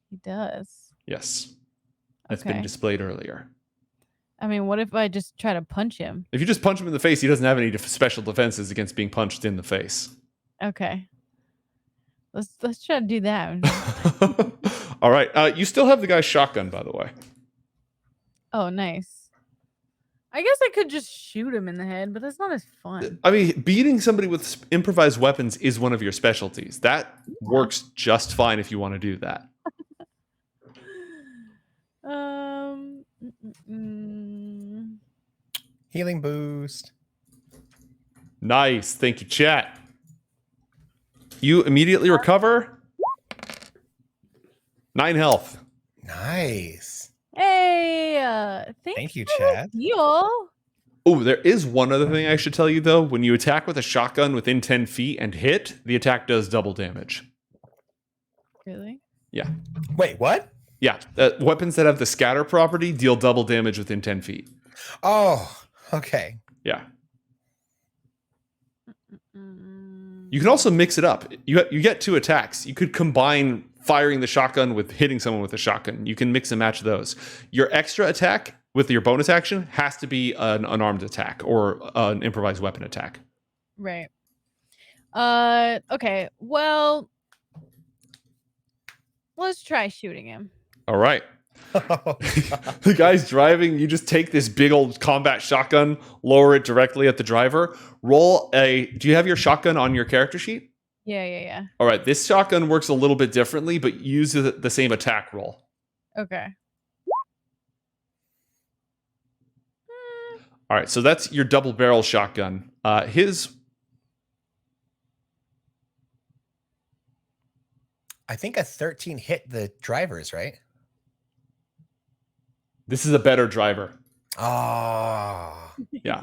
He does. Yes. That's Okay. been displayed earlier. I mean, what if I just try to punch him? If you just punch him in the face, he doesn't have any special defenses against being punched in the face. Okay. Let's try to do that. All right. You still have the guy's shotgun, by the way. Oh, nice. I guess I could just shoot him in the head, but that's not as fun. I mean, beating somebody with improvised weapons is one of your specialties. That works just fine if you want to do that. Healing boost. Nice. Thank you, chat. You immediately recover 9 health. Nice. Hey, Thank you, for the Chad. heal. Oh, there is one other thing I should tell you, though. When you attack with a shotgun within 10 feet and hit, the attack does double damage. Really? Yeah. Wait, what? Yeah. Weapons that have the scatter property deal double damage within 10 feet. Oh, okay. Yeah. You can also mix it up. You get 2 attacks. You could combine firing the shotgun with hitting someone with a shotgun. You can mix and match those. Your extra attack with your bonus action has to be an unarmed attack or an improvised weapon attack. Right. Okay. Well, let's try shooting him. All right. The guy's driving. You just take this big old combat shotgun, lower it directly at the driver. Do you have your shotgun on your character sheet? Yeah. All right. This shotgun works a little bit differently, but uses the same attack roll. Okay. All right. So that's your double barrel shotgun. I think a 13 hit the drivers, right? This is a better driver. Ah. Yeah.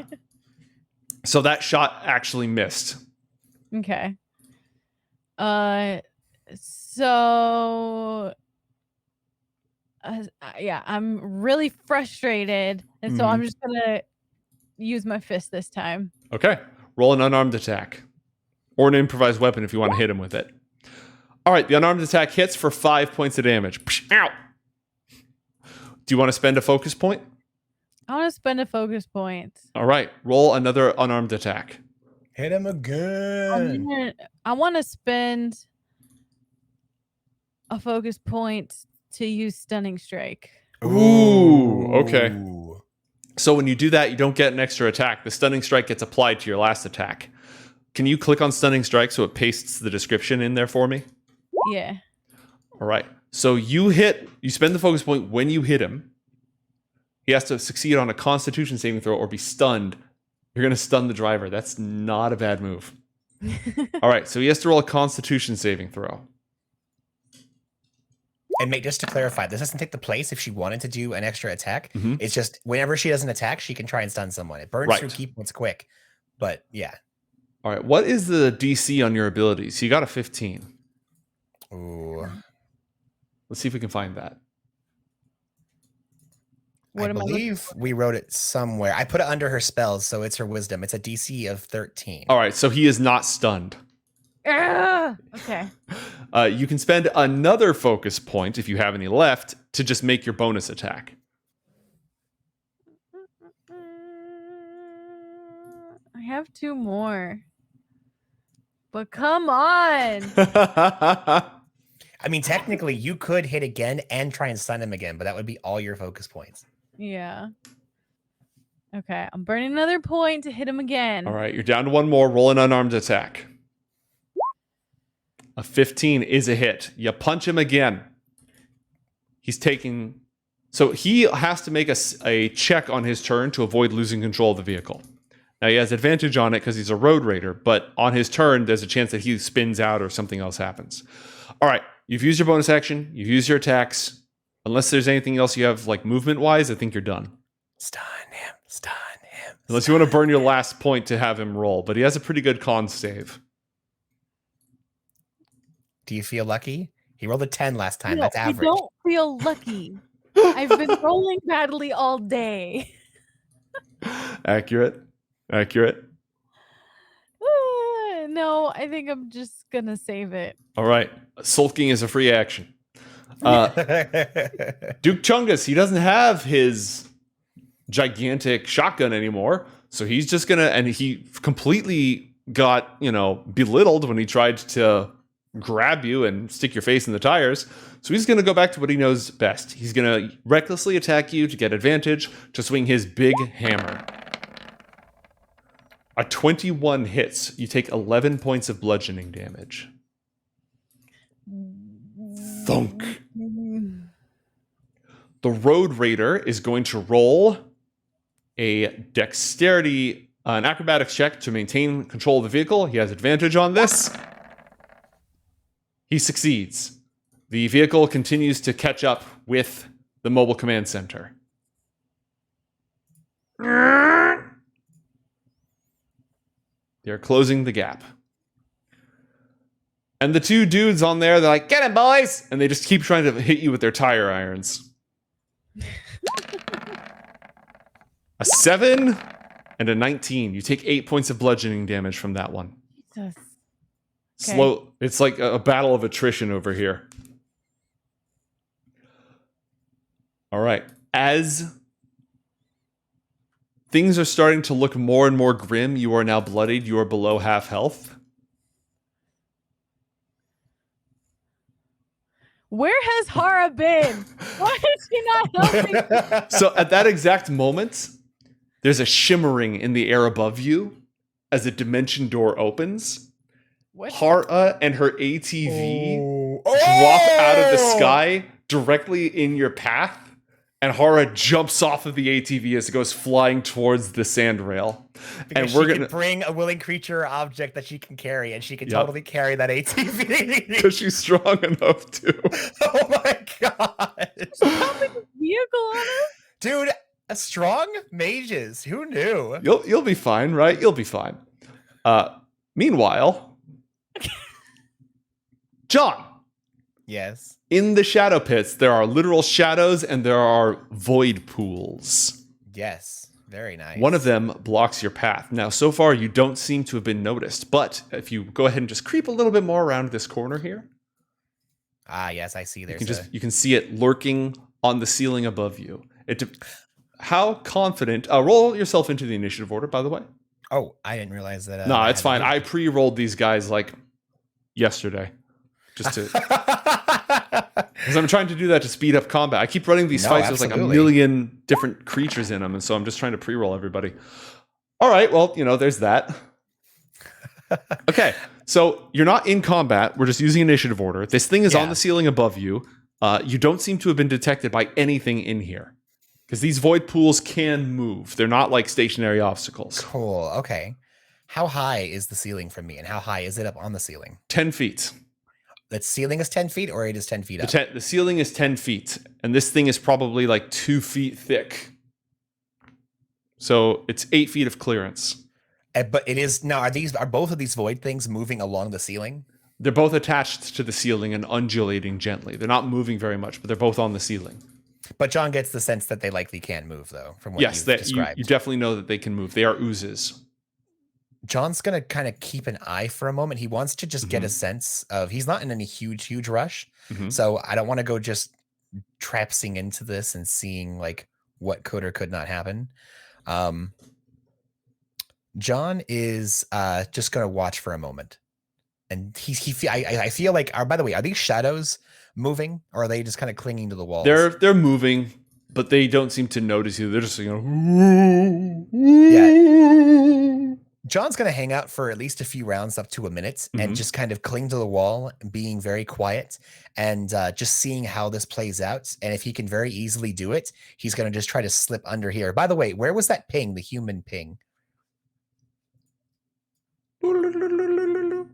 So that shot actually missed. Okay. Yeah, I'm really frustrated, and so I'm just gonna use my fist this time. Okay. Roll an unarmed attack. Or an improvised weapon if you want to hit him with it. All right. The unarmed attack hits for 5 points of damage. Ow! Do you want to spend a focus point? I want to spend a focus point. All right. Roll another unarmed attack. Hit him again. I want to spend a focus point to use stunning strike. Ooh, okay. So when you do that, you don't get an extra attack. The stunning strike gets applied to your last attack. Can you click on Stunning Strike so it pastes the description in there for me? Yeah. All right. So you spend the focus point when you hit him. He has to succeed on a Constitution saving throw or be stunned. You're going to stun the driver. That's not a bad move. All right. So he has to roll a Constitution saving throw. And mate, just to clarify, this doesn't take the place if she wanted to do an extra attack. Mm-hmm. It's just whenever she does an attack, she can try and stun someone. It burns through key points quick. But yeah. All right. What is the DC on your abilities? You got a 15. Ooh. Let's see if we can find that. I believe we wrote it somewhere. I put it under her spells, so it's her wisdom. It's a DC of 13. All right. So he is not stunned. Okay. You can spend another focus point, if you have any left, to just make your bonus attack. I have 2 more. But come on. I mean, technically, you could hit again and try and stun him again, but that would be all your focus points. Yeah. Okay, I'm burning another point to hit him again. All right, you're down to 1 more. Roll an unarmed attack. A 15 is a hit. You punch him again. He's taking... So he has to make a check on his turn to avoid losing control of the vehicle. Now, he has advantage on it because he's a road raider, but on his turn, there's a chance that he spins out or something else happens. All right, you've used your bonus action. You've used your attacks. Unless there's anything else you have, like, movement-wise, I think you're done. Stun him. Stun him. Unless you want to burn your last point to have him roll, but he has a pretty good con save. Do you feel lucky? He rolled a 10 last time. No, That's average. I don't feel lucky. I've been rolling badly all day. Accurate. No, I think I'm just gonna save it. All right. Sulking is a free action. Duke Chungus, he doesn't have his gigantic shotgun anymore. So he's just gonna, and he completely got, belittled when he tried to grab you and stick your face in the tires. So he's going to go back to what he knows best. He's going to recklessly attack you to get advantage, to swing his big hammer. A 21 hits. You take 11 points of bludgeoning damage. Thunk. The Road Raider is going to roll a dexterity, an acrobatics check to maintain control of the vehicle. He has advantage on this. He succeeds. The vehicle continues to catch up with the mobile command center. They're closing the gap. And the 2 dudes on there, they're like, "Get him, boys!" And they just keep trying to hit you with their tire irons. A 7 and a 19. You take 8 points of bludgeoning damage from that one. Jesus. Okay. Slow. It's like a battle of attrition over here. All right. As things are starting to look more and more grim, you are now bloodied. You are below half health. Where has Haura been? Why is she not helping? So at that exact moment, there's a shimmering in the air above you as a dimension door opens. What? Haura and her ATV drop out of the sky directly in your path, and Haura jumps off of the ATV as it goes flying towards the sand rail. Because and we're she gonna can bring a willing creature or object that she can carry, and she can totally carry that ATV. Because she's strong enough to. Oh my god! How big a vehicle on her? Dude, a strong mages. Who knew? You'll be fine, right? You'll be fine. Meanwhile, John. Yes. In the shadow pits, there are literal shadows and there are void pools. Yes. Very nice. One of them blocks your path. Now, so far, you don't seem to have been noticed, but if you go ahead and just creep a little bit more around this corner here. Ah, yes, I see. You can see it lurking on the ceiling above you. How confident... roll yourself into the initiative order, by the way. Oh, I didn't realize that. No, it's fine. I pre-rolled these guys like yesterday. Just to... Because I'm trying to do that to speed up combat. I keep running these fights with like a million different creatures in them, and so I'm just trying to pre-roll everybody. All right, well, there's that. Okay, so you're not in combat. We're just using initiative order. This thing is on Yeah. the ceiling above you. You don't seem to have been detected by anything in here. Because these void pools can move. They're not like stationary obstacles. Cool. Okay. How high is the ceiling from me, and how high is it up on the ceiling? 10 feet. The ceiling is 10 feet, or it is 10 feet up? The ceiling is 10 feet, and this thing is probably like 2 feet thick. So it's 8 feet of clearance. But it is now. Are both of these void things moving along the ceiling? They're both attached to the ceiling and undulating gently. They're not moving very much, but they're both on the ceiling. But John gets the sense that they likely can't move, though, from what Yes, you've that described. you definitely know that they can move. They are oozes. John's going to kind of keep an eye for a moment. He wants to just get a sense of, he's not in any huge rush. So I don't want to go just trapsing into this and seeing like what could or could not happen. John is just going to watch for a moment. And I feel like, by the way, are these shadows moving, or are they just kind of clinging to the walls? They're moving, but they don't seem to notice you. They're just yeah. John's going to hang out for at least a few rounds, up to a minute, and just kind of cling to the wall, being very quiet, and just seeing how this plays out. And if he can very easily do it, he's going to just try to slip under here. By the way, where was that ping, the human ping?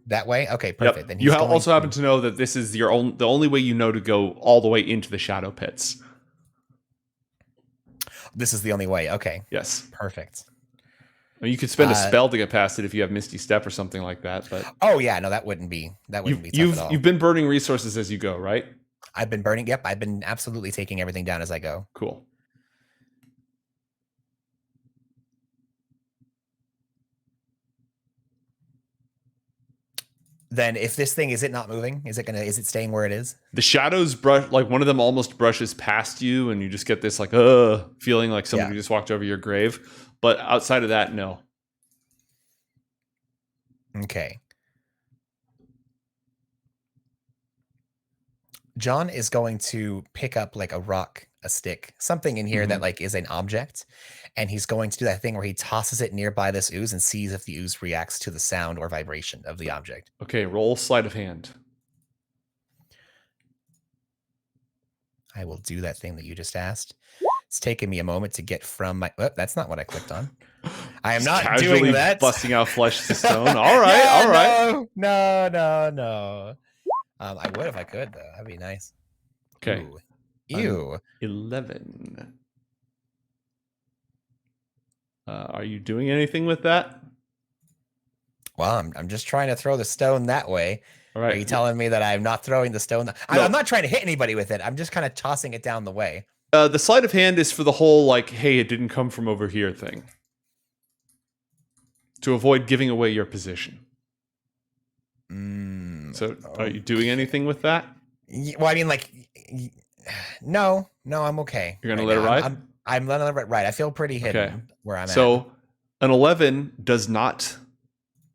That way? Okay, perfect. Yep. Then you also happen to know that this is the only way you know to go all the way into the shadow pits. This is the only way. Okay. Yes. Perfect. I mean, you could spend a spell to get past it if you have Misty Step or something like that. But oh yeah, no, that wouldn't be tough at all. You've been burning resources as you go, right? I've been burning. Yep, I've been absolutely taking everything down as I go. Cool. Then if this thing, is it not moving? Is it staying where it is? The shadows brush, like one of them almost brushes past you, and you just get this like feeling like somebody just walked over your grave. But outside of that, no. Okay. John is going to pick up like a rock, a stick, something in here that like is an object, and he's going to do that thing where he tosses it nearby this ooze and sees if the ooze reacts to the sound or vibration of the object. Okay, roll sleight of hand. I will do that thing that you just asked. It's taken me a moment to get from my. Oh, that's not what I clicked on. I am not doing that. Busting out flesh to stone. All right, all right. No. I would if I could, though. That'd be nice. Okay. Ooh. Ew. 11. Are you doing anything with that? Well, I'm just trying to throw the stone that way. All right. Are you telling me that I'm not throwing the stone? No. I'm not trying to hit anybody with it. I'm just kind of tossing it down the way. The sleight of hand is for the whole, like, hey, it didn't come from over here thing. To avoid giving away your position. So, are you doing anything with that? Well, I mean, like, no, I'm okay. You're going to let it ride? I'm letting it ride. I feel pretty hidden where I'm at. So, an 11 does not...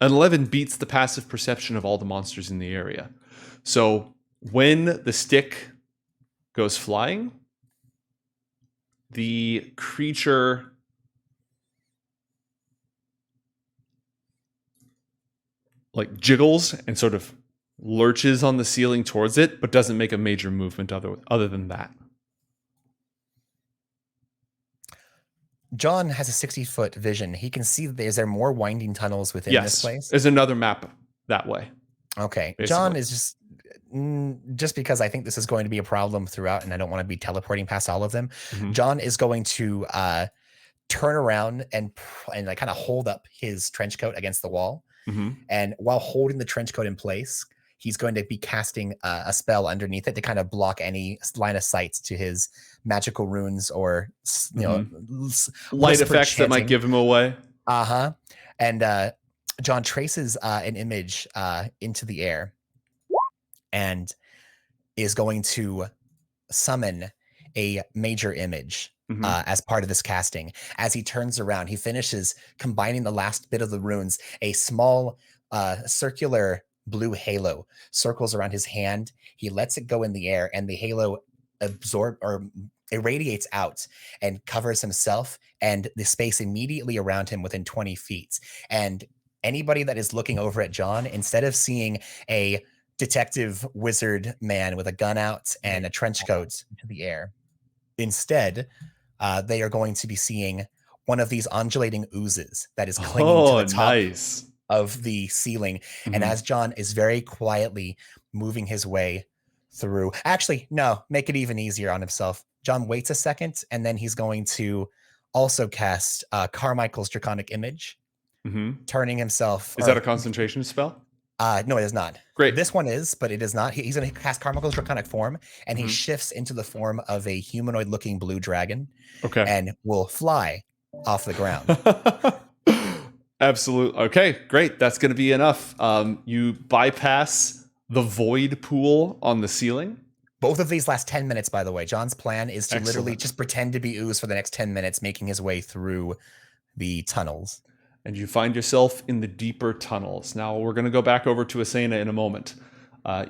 An 11 beats the passive perception of all the monsters in the area. So, when the stick goes flying, the creature... like jiggles and sort of lurches on the ceiling towards it, but doesn't make a major movement other than that. John has a 60-foot vision. He can see that there more winding tunnels within this place? There's another map that way. Okay. Basically. John is just because I think this is going to be a problem throughout and I don't want to be teleporting past all of them. John is going to turn around and like kind of hold up his trench coat against the wall. And while holding the trench coat in place, he's going to be casting a spell underneath it to kind of block any line of sight to his magical runes or light effects that might give him away. And John traces an image into the air and is going to summon a major image as part of this casting. As he turns around, he finishes combining the last bit of the runes. A small circular blue halo circles around his hand. He lets it go in the air, and the halo irradiates out and covers himself and the space immediately around him within 20 feet. And anybody that is looking over at John, instead of seeing a detective wizard man with a gun out and a trench coat into the air, instead, they are going to be seeing one of these undulating oozes that is clinging to the top of the ceiling. And as John is very quietly moving his way through, actually, no, make it even easier on himself. John waits a second, and then he's going to also cast Carmichael's Draconic Image, turning himself. Is that a concentration spell? No, it is not. Great. This one is, but it is not. He's going to cast Carmichael's Draconic form, and he shifts into the form of a humanoid-looking blue dragon. Okay. And will fly off the ground. Absolutely. Okay, great. That's going to be enough. You bypass the void pool on the ceiling. Both of these last 10 minutes, by the way. John's plan is to literally just pretend to be ooze for the next 10 minutes, making his way through the tunnels. And you find yourself in the deeper tunnels. Now, we're going to go back over to Asena in a moment.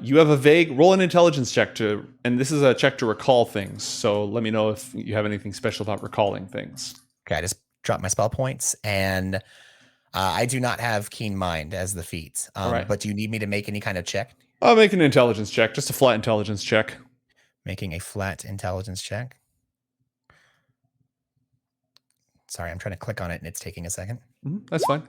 You have a vague roll an intelligence check and this is a check to recall things. So let me know if you have anything special about recalling things. Okay, I just dropped my spell points, and I do not have Keen Mind as the feat. Right. But do you need me to make any kind of check? I'll make an intelligence check, just a flat intelligence check. Making a flat intelligence check. Sorry, I'm trying to click on it, and it's taking a second. That's fine.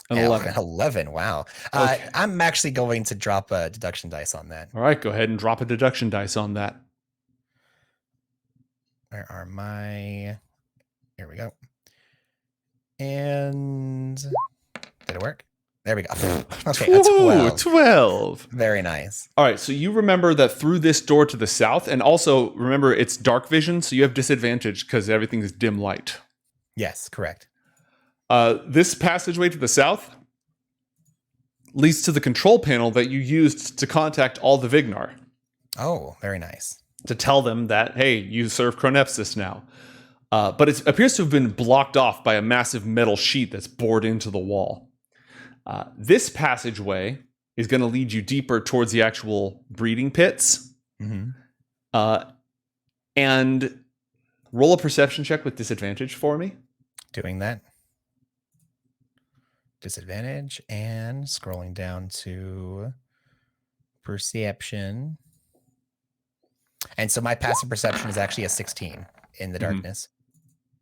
An 11. 11, wow. Okay. I'm actually going to drop a deduction dice on that. All right, go ahead and drop a deduction dice on that. Where are my... Here we go. And... Did it work? There we go. Okay, a 12. 12. Very nice. All right, so you remember that through this door to the south, and also remember it's dark vision, so you have disadvantage because everything is dim light. Yes, correct. This passageway to the south leads to the control panel that you used to contact all the Vignar. Oh, very nice. To tell them that, hey, you serve Chronepsis now. But it appears to have been blocked off by a massive metal sheet that's bored into the wall. This passageway is going to lead you deeper towards the actual breeding pits. And roll a perception check with disadvantage for me. Doing that. Disadvantage, and scrolling down to perception. And so my passive perception is actually a 16 in the darkness.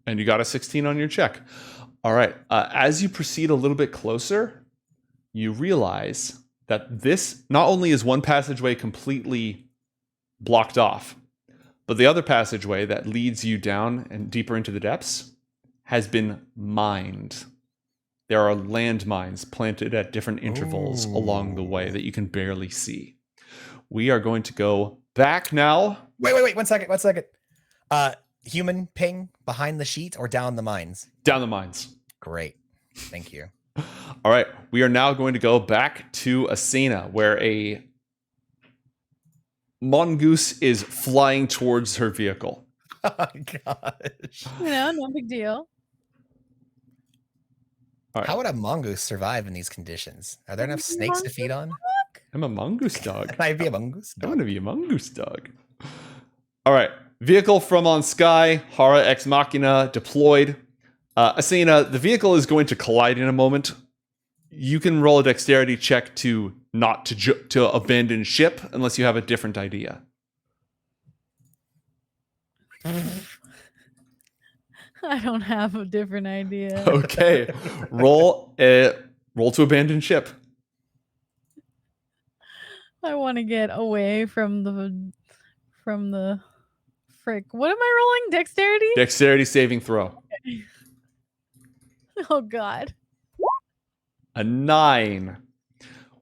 And you got a 16 on your check. All right. As you proceed a little bit closer, you realize that this not only is one passageway completely blocked off, but the other passageway that leads you down and deeper into the depths has been mined. There are landmines planted at different intervals along the way that you can barely see. We are going to go back now. Wait. 1 second. Human ping behind the sheet or down the mines? Down the mines. Great. Thank you. All right. We are now going to go back to Asena, where a mongoose is flying towards her vehicle. Oh my gosh. No big deal. Right. How would a mongoose survive in these conditions? Are there enough snakes to feed on? I'm a mongoose dog. Can I be a mongoose dog? I'm going to be a mongoose dog. All right. Vehicle from on sky. Haura ex machina deployed. Asena, the vehicle is going to collide in a moment. You can roll a dexterity check to not to abandon ship unless you have a different idea. I don't have a different idea. Okay. Roll to abandon ship. I want to get away from the frick. What am I rolling? Dexterity? Dexterity saving throw. Okay. Oh God. A 9.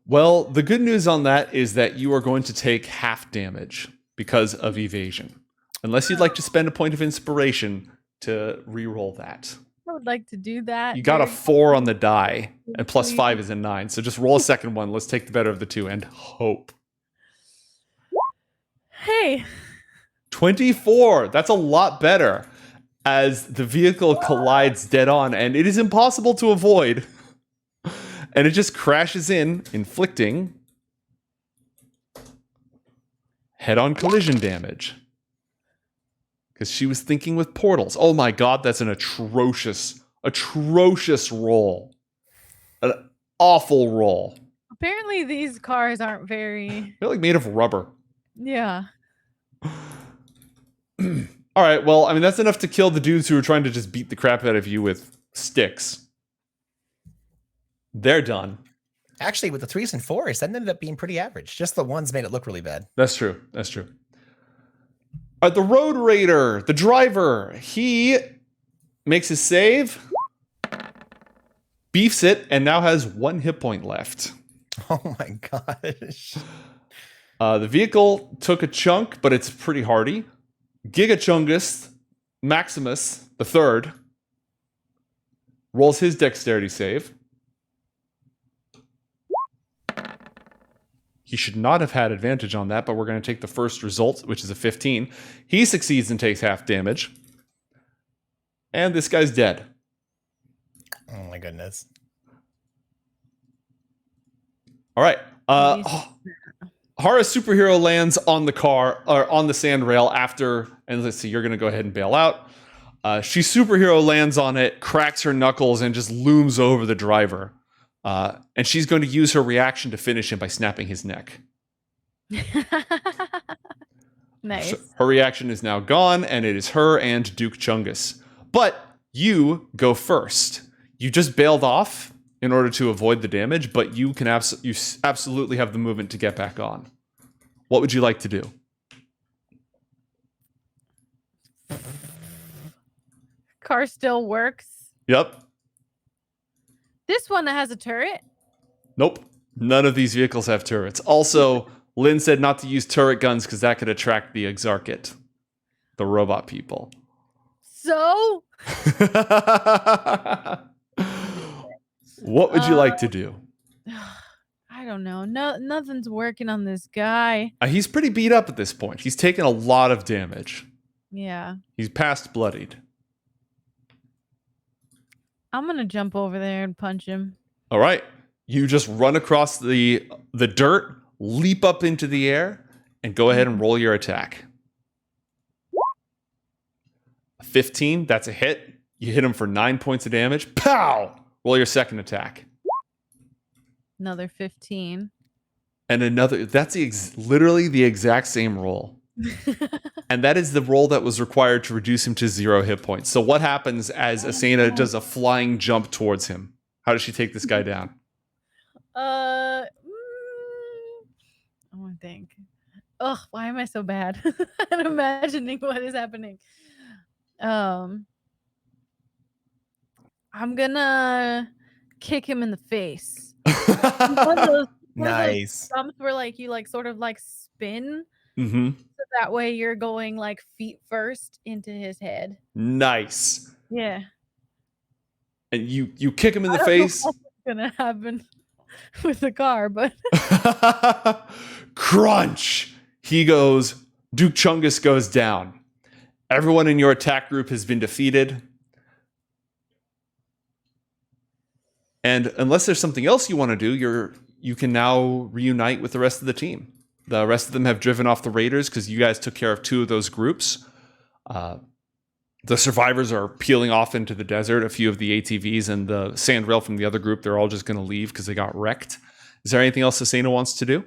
Well, the good news on that is that you are going to take half damage because of evasion. Unless you'd like to spend a point of inspiration to re-roll that. I would like to do that. You got a 4 on the die, and plus 5 is a 9. So just roll a second one. Let's take the better of the two and hope. Hey. 24. That's a lot better as the vehicle collides dead on, and it is impossible to avoid. And it just crashes in, inflicting head-on collision damage. Because she was thinking with portals. Oh my God, that's an atrocious atrocious roll. An awful roll. Apparently these cars aren't very... They're like made of rubber. Yeah. All right, well, I mean, that's enough to kill the dudes who are trying to just beat the crap out of you with sticks. They're done. Actually, with the 3s and 4s, that ended up being pretty average. Just the 1s made it look really bad. That's true. That's true. The Road Raider, the driver, he makes his save, beefs it, and now has 1 hit point left. Oh my gosh. The vehicle took a chunk, but it's pretty hardy. Gigachungus Maximus the third rolls his dexterity save. He should not have had advantage on that, but we're going to take the first result, which is a 15. He succeeds and takes half damage. And this guy's dead. Oh my goodness. All right. Haura's superhero lands on the car, or on the sand rail after, and let's see, you're going to go ahead and bail out. She superhero lands on it, cracks her knuckles, and just looms over the driver. And she's going to use her reaction to finish him by snapping his neck. Nice. So her reaction is now gone, and it is her and Duke Chungus. But you go first. You just bailed off in order to avoid the damage, but you can absolutely have the movement to get back on. What would you like to do? Car still works. Yep. This one that has a turret? Nope. None of these vehicles have turrets. Also, Lynn said not to use turret guns because that could attract the Exarchate, the robot people. So? What would you like to do? I don't know. Nothing's working on this guy. He's pretty beat up at this point. He's taken a lot of damage. Yeah. He's past bloodied. I'm going to jump over there and punch him. All right. You just run across the dirt, leap up into the air, and go ahead and roll your attack. 15, that's a hit. You hit him for 9 points of damage. Pow! Roll your second attack. Another 15. And another, that's literally the exact same roll. And that is the roll that was required to reduce him to 0 hit points. So what happens as Asena does a flying jump towards him? How does she take this guy down? I want to think. Ugh, why am I so bad at imagining what is happening? I'm gonna kick him in the face. Nice. Jumps where like you like sort of like spin. Mm-hmm. So that way you're going like feet first into his head. Nice. Yeah. And you kick him in the I don't face. know what's gonna happen with the car, but crunch. He goes. Duke Chungus goes down. Everyone in your attack group has been defeated. And unless there's something else you want to do, you can now reunite with the rest of the team. The rest of them have driven off the raiders because you guys took care of 2 of those groups. The survivors are peeling off into the desert. A few of the ATVs and the sandrail from the other group, they're all just going to leave because they got wrecked. Is there anything else Asena wants to do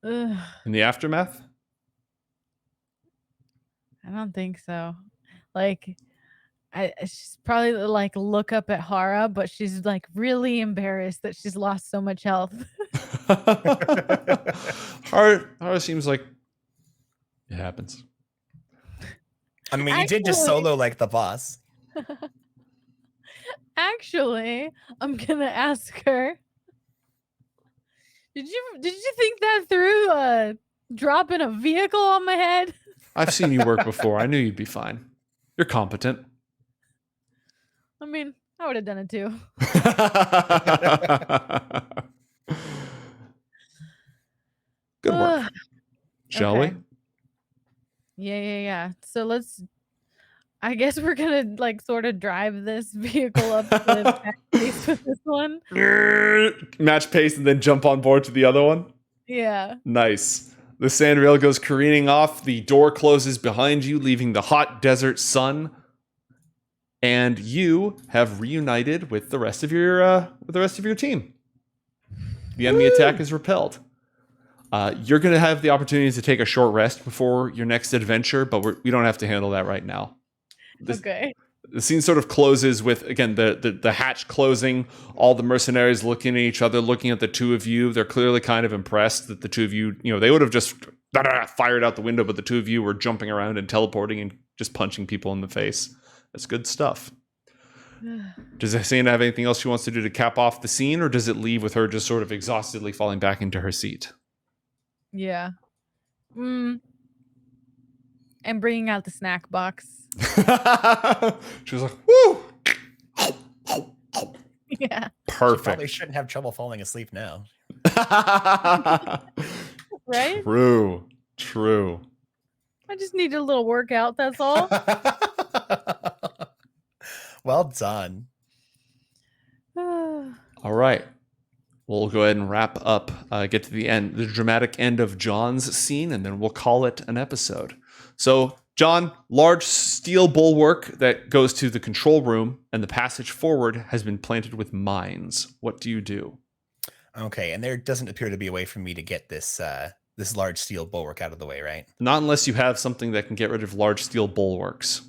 in the aftermath? I don't think so. Like, she's probably like look up at Haura, but she's like really embarrassed that she's lost so much health. Haura seems like it happens. I mean, you did just solo like the boss. Actually, I'm gonna ask her. Did you think that through? Dropping a vehicle on my head? I've seen you work before. I knew you'd be fine. You're competent. I mean, I would have done it too. Good work. Shall we? Yeah. So I guess we're gonna like sort of drive this vehicle up the match pace with this one. Match pace and then jump on board to the other one? Yeah. Nice. The sandrail goes careening off. The door closes behind you, leaving the hot desert sun and you have reunited with the rest of your team. The enemy attack is repelled. You're going to have the opportunity to take a short rest before your next adventure, but we don't have to handle that right now. Okay. The scene sort of closes with, again, the hatch closing, all the mercenaries looking at each other, looking at the two of you. They're clearly kind of impressed that the two of you, they would have just fired out the window, but the two of you were jumping around and teleporting and just punching people in the face. That's good stuff. Does Asena have anything else she wants to do to cap off the scene, or does it leave with her just sort of exhaustedly falling back into her seat? Yeah. And bringing out the snack box. She was like, woo! Yeah. Perfect. Probably shouldn't have trouble falling asleep now. Right? True. I just need a little workout, that's all. Well done. All right. We'll go ahead and wrap up, get to the dramatic end of John's scene, and then we'll call it an episode. So, John, large steel bulwark that goes to the control room, and the passage forward has been planted with mines. What do you do? Okay, and there doesn't appear to be a way for me to get this this large steel bulwark out of the way, right? Not unless you have something that can get rid of large steel bulwarks.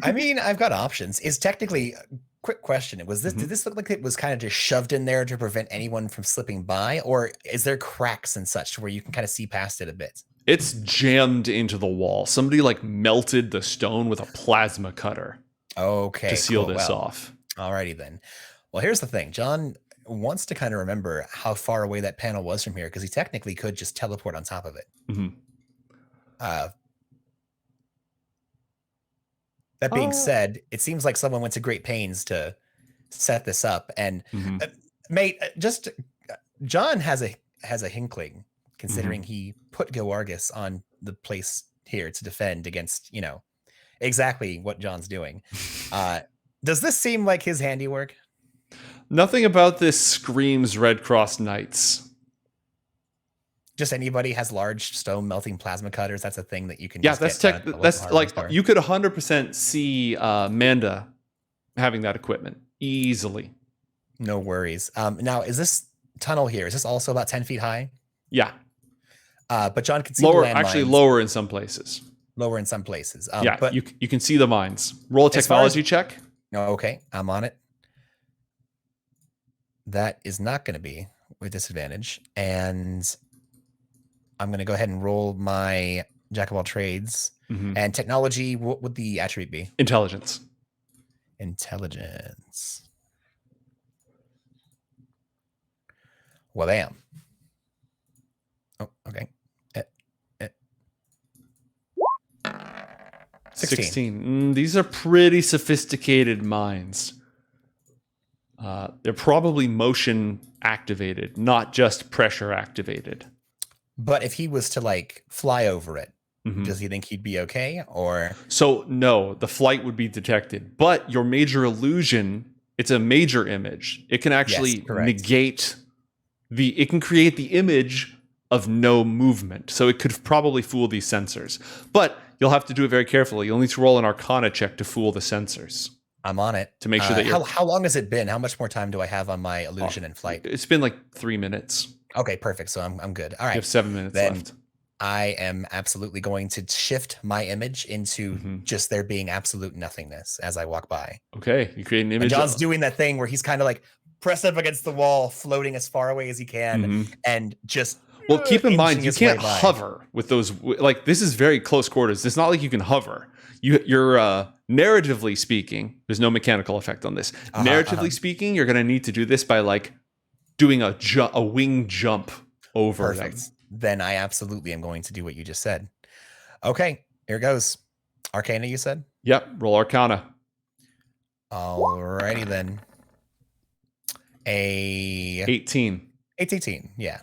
I mean, I've got options. Is technically, quick question, was this did this look like it was kind of just shoved in there to prevent anyone from slipping by, or is there cracks and such where you can kind of see past it a bit? It's jammed into the wall. Somebody melted the stone with a plasma cutter. Okay, to seal cool. this off. Alrighty then. Well, here's the thing. John wants to kind of remember how far away that panel was from here, because he technically could just teleport on top of it. That being said, it seems like someone went to great pains to set this up. And mate, John has a hinkling, considering he put Go Argus on the place here to defend against, exactly what John's doing. Does this seem like his handiwork? Nothing about this screams Red Cross Knights. Just anybody has large stone melting plasma cutters. That's a thing that you can. Yeah, just that's like you could 100% see Manda having that equipment easily. No worries. Now, is this tunnel here? Is this also about 10 feet high? Yeah. But John can see lower, the actually landmines. Lower in some places. Lower in some places. Yeah, but you can see the mines. Roll a technology check. Okay, I'm on it. That is not going to be with disadvantage. And I'm going to go ahead and roll my Jack of all trades. And technology, what would the attribute be? Intelligence. Intelligence. Well, damn. Oh, okay. 16. These are pretty sophisticated mines. They're probably motion activated, not just pressure activated. But if he was to fly over it, does he think he'd be okay? Or so no, the flight would be detected. But your major illusion, it's a major image. It can actually negate it can create the image of no movement. So it could probably fool these sensors. But you'll have to do it very carefully. You'll need to roll an Arcana check to fool the sensors. I'm on it. To make sure that how long has it been? How much more time do I have on my illusion and flight? It's been 3 minutes. Okay, perfect. So I'm good. All right. You have 7 minutes left. I am absolutely going to shift my image into just there being absolute nothingness as I walk by. Okay, you create an image. And John's doing that thing where he's kind of pressed up against the wall, floating as far away as he can, and just. Well, keep in mind, you can't hover with those. This is very close quarters. It's not like you can hover. You're narratively speaking, there's no mechanical effect on this. Narratively speaking, you're going to need to do this by doing a wing jump over them. Then I absolutely am going to do what you just said. Okay, here goes. Arcana, you said? Yep, roll Arcana. Alrighty then. 18. It's 18, yeah.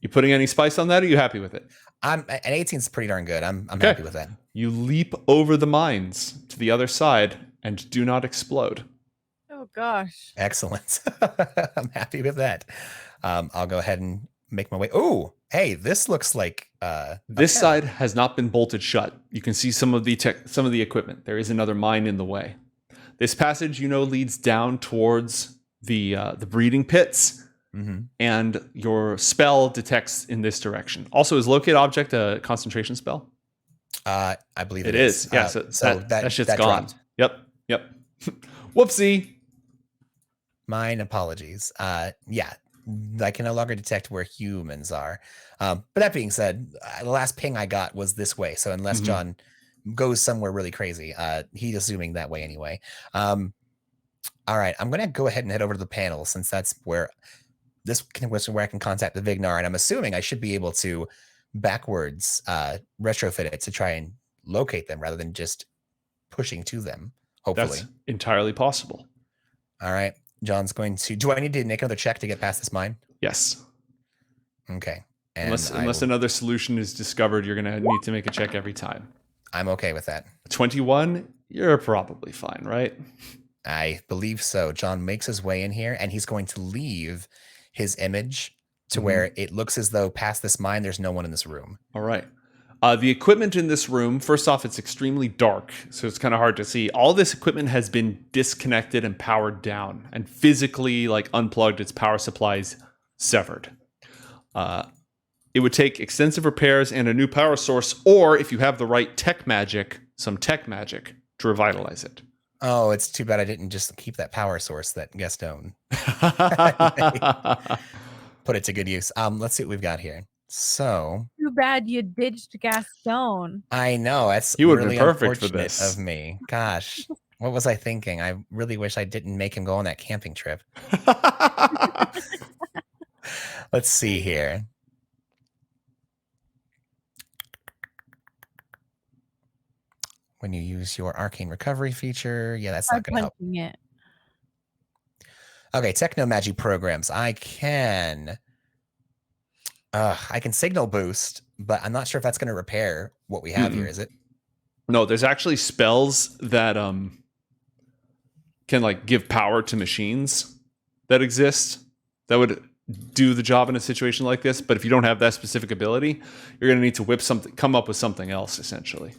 You putting any spice on that, or are you happy with it? An 18 is pretty darn good. I'm happy with that. You leap over the mines to the other side and do not explode. Oh gosh. Excellent. I'm happy with that. I'll go ahead and make my way. Oh, hey, this looks like this side has not been bolted shut. You can see some of the equipment. There is another mine in the way. This passage, leads down towards the breeding pits, and your spell detects in this direction. Also, is locate object a concentration spell? I believe it is. Yeah, so that shit's gone. Dropped. Yep. Whoopsie. Mine apologies. Yeah, I can no longer detect where humans are. But that being said, the last ping I got was this way. So unless John goes somewhere really crazy, he's assuming that way anyway. All right, I'm going to go ahead and head over to the panel since that's where where I can contact the Vignar, and I'm assuming I should be able to backwards retrofit it to try and locate them rather than just pushing to them. Hopefully, that's entirely possible. All right, John's going to. Do I need to make another check to get past this mine? Yes. Okay. And unless another solution is discovered, you're going to need to make a check every time. I'm okay with that. 21, you're probably fine, right? I believe so. John makes his way in here, and he's going to leave his image to where it looks as though past this mine, there's no one in this room. All right. The equipment in this room, first off, it's extremely dark, so it's kind of hard to see. All this equipment has been disconnected and powered down, and physically, unplugged, its power supplies severed. It would take extensive repairs and a new power source, or if you have the right some tech magic to revitalize it. Oh, it's too bad I didn't just keep that power source that Gastone put it to good use. Let's see what we've got here. So too bad you ditched Gastone. I know, that's he would really be perfect for this of me. Gosh, what was I thinking? I really wish I didn't make him go on that camping trip. Let's see here. When you use your arcane recovery feature, yeah, that's not going to help. It. Okay, technomagy programs. I can signal boost, but I'm not sure if that's going to repair what we have here. Is it? No, there's actually spells that can give power to machines that exist that would do the job in a situation like this. But if you don't have that specific ability, you're going to need to come up with something else, essentially.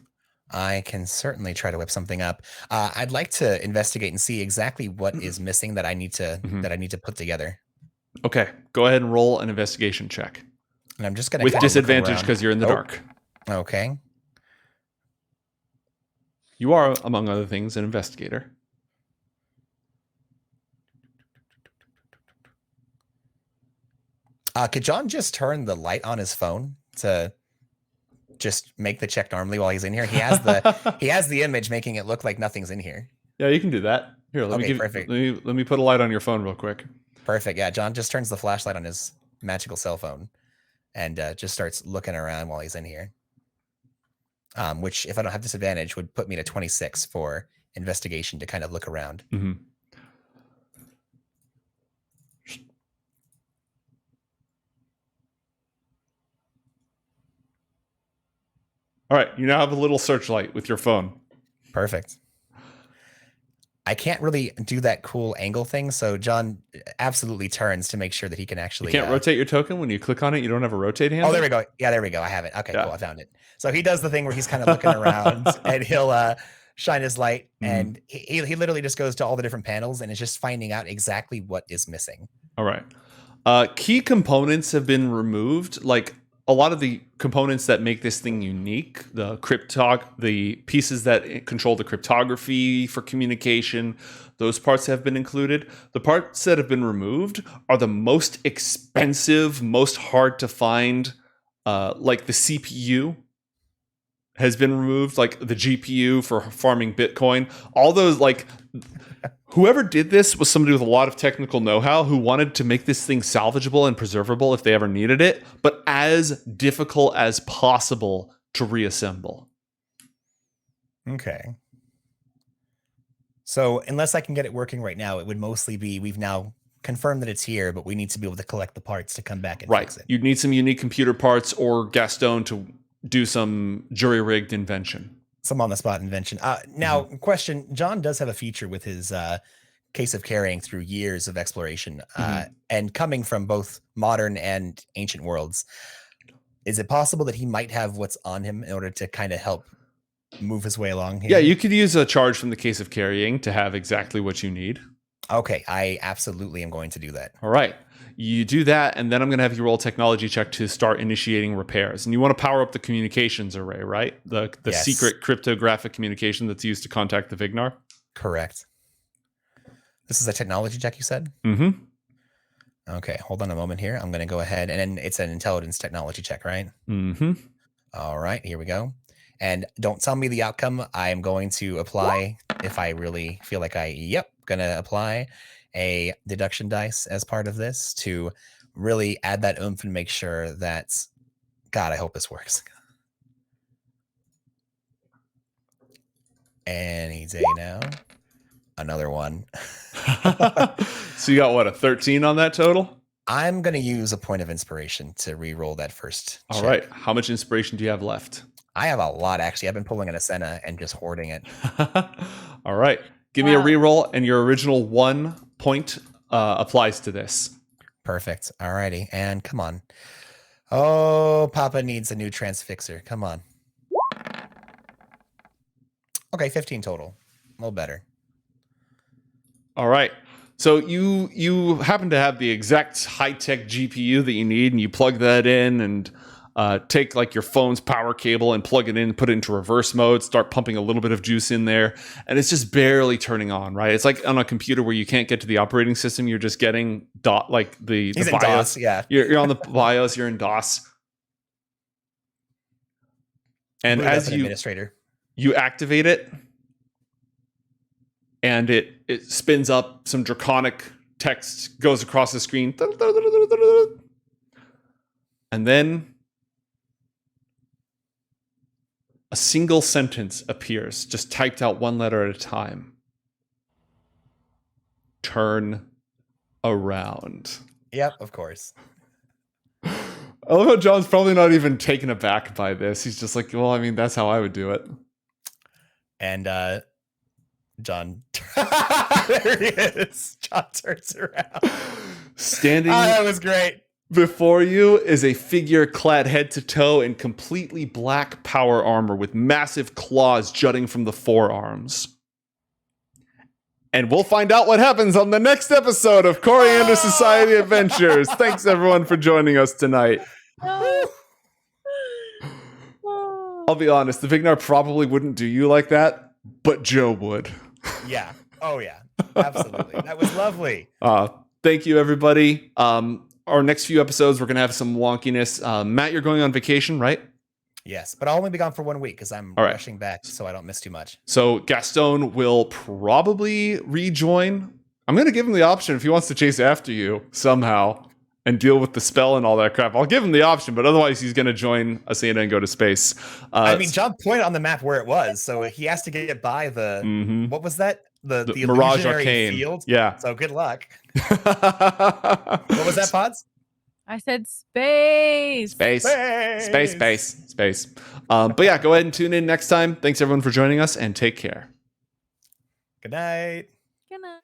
I can certainly try to whip something up. I'd like to investigate and see exactly what is missing that I need to put together. Okay, go ahead and roll an investigation check. And I'm just going to with disadvantage because you're in the dark. Okay. You are, among other things, an investigator. Could John just turn the light on his phone to just make the check normally while he's in here? He has the image making it look like nothing's in here. Yeah, you can do that. Here, let me put a light on your phone real quick. Perfect. Yeah, John just turns the flashlight on his magical cell phone and just starts looking around while he's in here. Which, if I don't have disadvantage, would put me to 26 for investigation to kind of look around. Mm-hmm. All right, you now have a little searchlight with your phone. Perfect. I can't really do that cool angle thing, so John absolutely turns to make sure that he can actually... You can't rotate your token when you click on it? You don't have a rotate handle? Oh, there we go. Yeah, there we go. I have it. Okay, cool. I found it. So he does the thing where he's kind of looking around, and he'll shine his light, and he literally just goes to all the different panels and is just finding out exactly what is missing. All right. Key components have been removed, a lot of the components that make this thing unique, the pieces that control the cryptography for communication, those parts have been included. The parts that have been removed are the most expensive, most hard to find, like the CPU has been removed, like the GPU for farming Bitcoin. All those, whoever did this was somebody with a lot of technical know-how who wanted to make this thing salvageable and preservable if they ever needed it, but as difficult as possible to reassemble. Okay. So unless I can get it working right now, it would mostly be we've now confirmed that it's here, but we need to be able to collect the parts to come back and fix it. You'd need some unique computer parts or Gastone to do some jury-rigged invention. Some on-the-spot invention. Now, question, John does have a feature with his case of carrying through years of exploration and coming from both modern and ancient worlds. Is it possible that he might have what's on him in order to kind of help move his way along here? Yeah, you could use a charge from the case of carrying to have exactly what you need. Okay, I absolutely am going to do that. All right. You do that, and then I'm going to have you roll a technology check to start initiating repairs. And you want to power up the communications array, right? The Yes. secret cryptographic communication that's used to contact the Vignar. Correct. This is a technology check, you said? Mm-hmm. Okay, hold on a moment here. I'm going to go ahead, and then it's an intelligence technology check, right? Mm-hmm. All right, here we go. And don't tell me the outcome. I am going to apply, if I really feel like going to apply a deduction dice as part of this to really add that oomph and make sure that, God, I hope this works. Any day now. Another one. So you got, what, a 13 on that total? I'm going to use a point of inspiration to re-roll that first All check. right. How much inspiration do you have left? I have a lot, actually. I've been pulling an Asena and just hoarding it. All right. Give me a reroll, and your original 1 point applies to this. Perfect. All righty. And come on. Oh, Papa needs a new transfixer. Come on. Okay, 15 total. A little better. All right. So you happen to have the exact high-tech GPU that you need, and you plug that in and take like your phone's power cable and plug it in, put it into reverse mode, start pumping a little bit of juice in there, and it's just barely turning on, right? It's like on a computer where you can't get to the operating system. You're just getting the He's in BIOS. DOS, yeah. You're on the BIOS, you're in DOS. And Boot up as an administrator. you activate it, and it spins up some draconic text, goes across the screen. And then a single sentence appears, just typed out one letter at a time. Turn around. Yep, of course. I love how John's probably not even taken aback by this. He's just like, well, I mean, that's how I would do it. And John, there he is. John turns around. Standing that was great. before you is a figure clad head to toe in completely black power armor with massive claws jutting from the forearms. And we'll find out what happens on the next episode of Coriander Society Adventures. Thanks, everyone, for joining us tonight. I'll be honest, the Vignar probably wouldn't do you like that, but Joe would. Yeah. Oh, yeah. Absolutely. That was lovely. Thank you, everybody. Our next few episodes, we're going to have some wonkiness. Matt, you're going on vacation, right? Yes, but I'll only be gone for 1 week because I'm rushing back so I don't miss too much. So Gastone will probably rejoin. I'm going to give him the option if he wants to chase after you somehow and deal with the spell and all that crap. I'll give him the option, but otherwise he's going to join Asena and go to space. I mean, John pointed on the map where it was, so he has to get by the, what was that? The Mirage illusionary Arcane field? Yeah. So good luck. What was that, Pods? I said space. Space. But yeah, go ahead and tune in next time. Thanks everyone for joining us, and take care. Good night. Good night.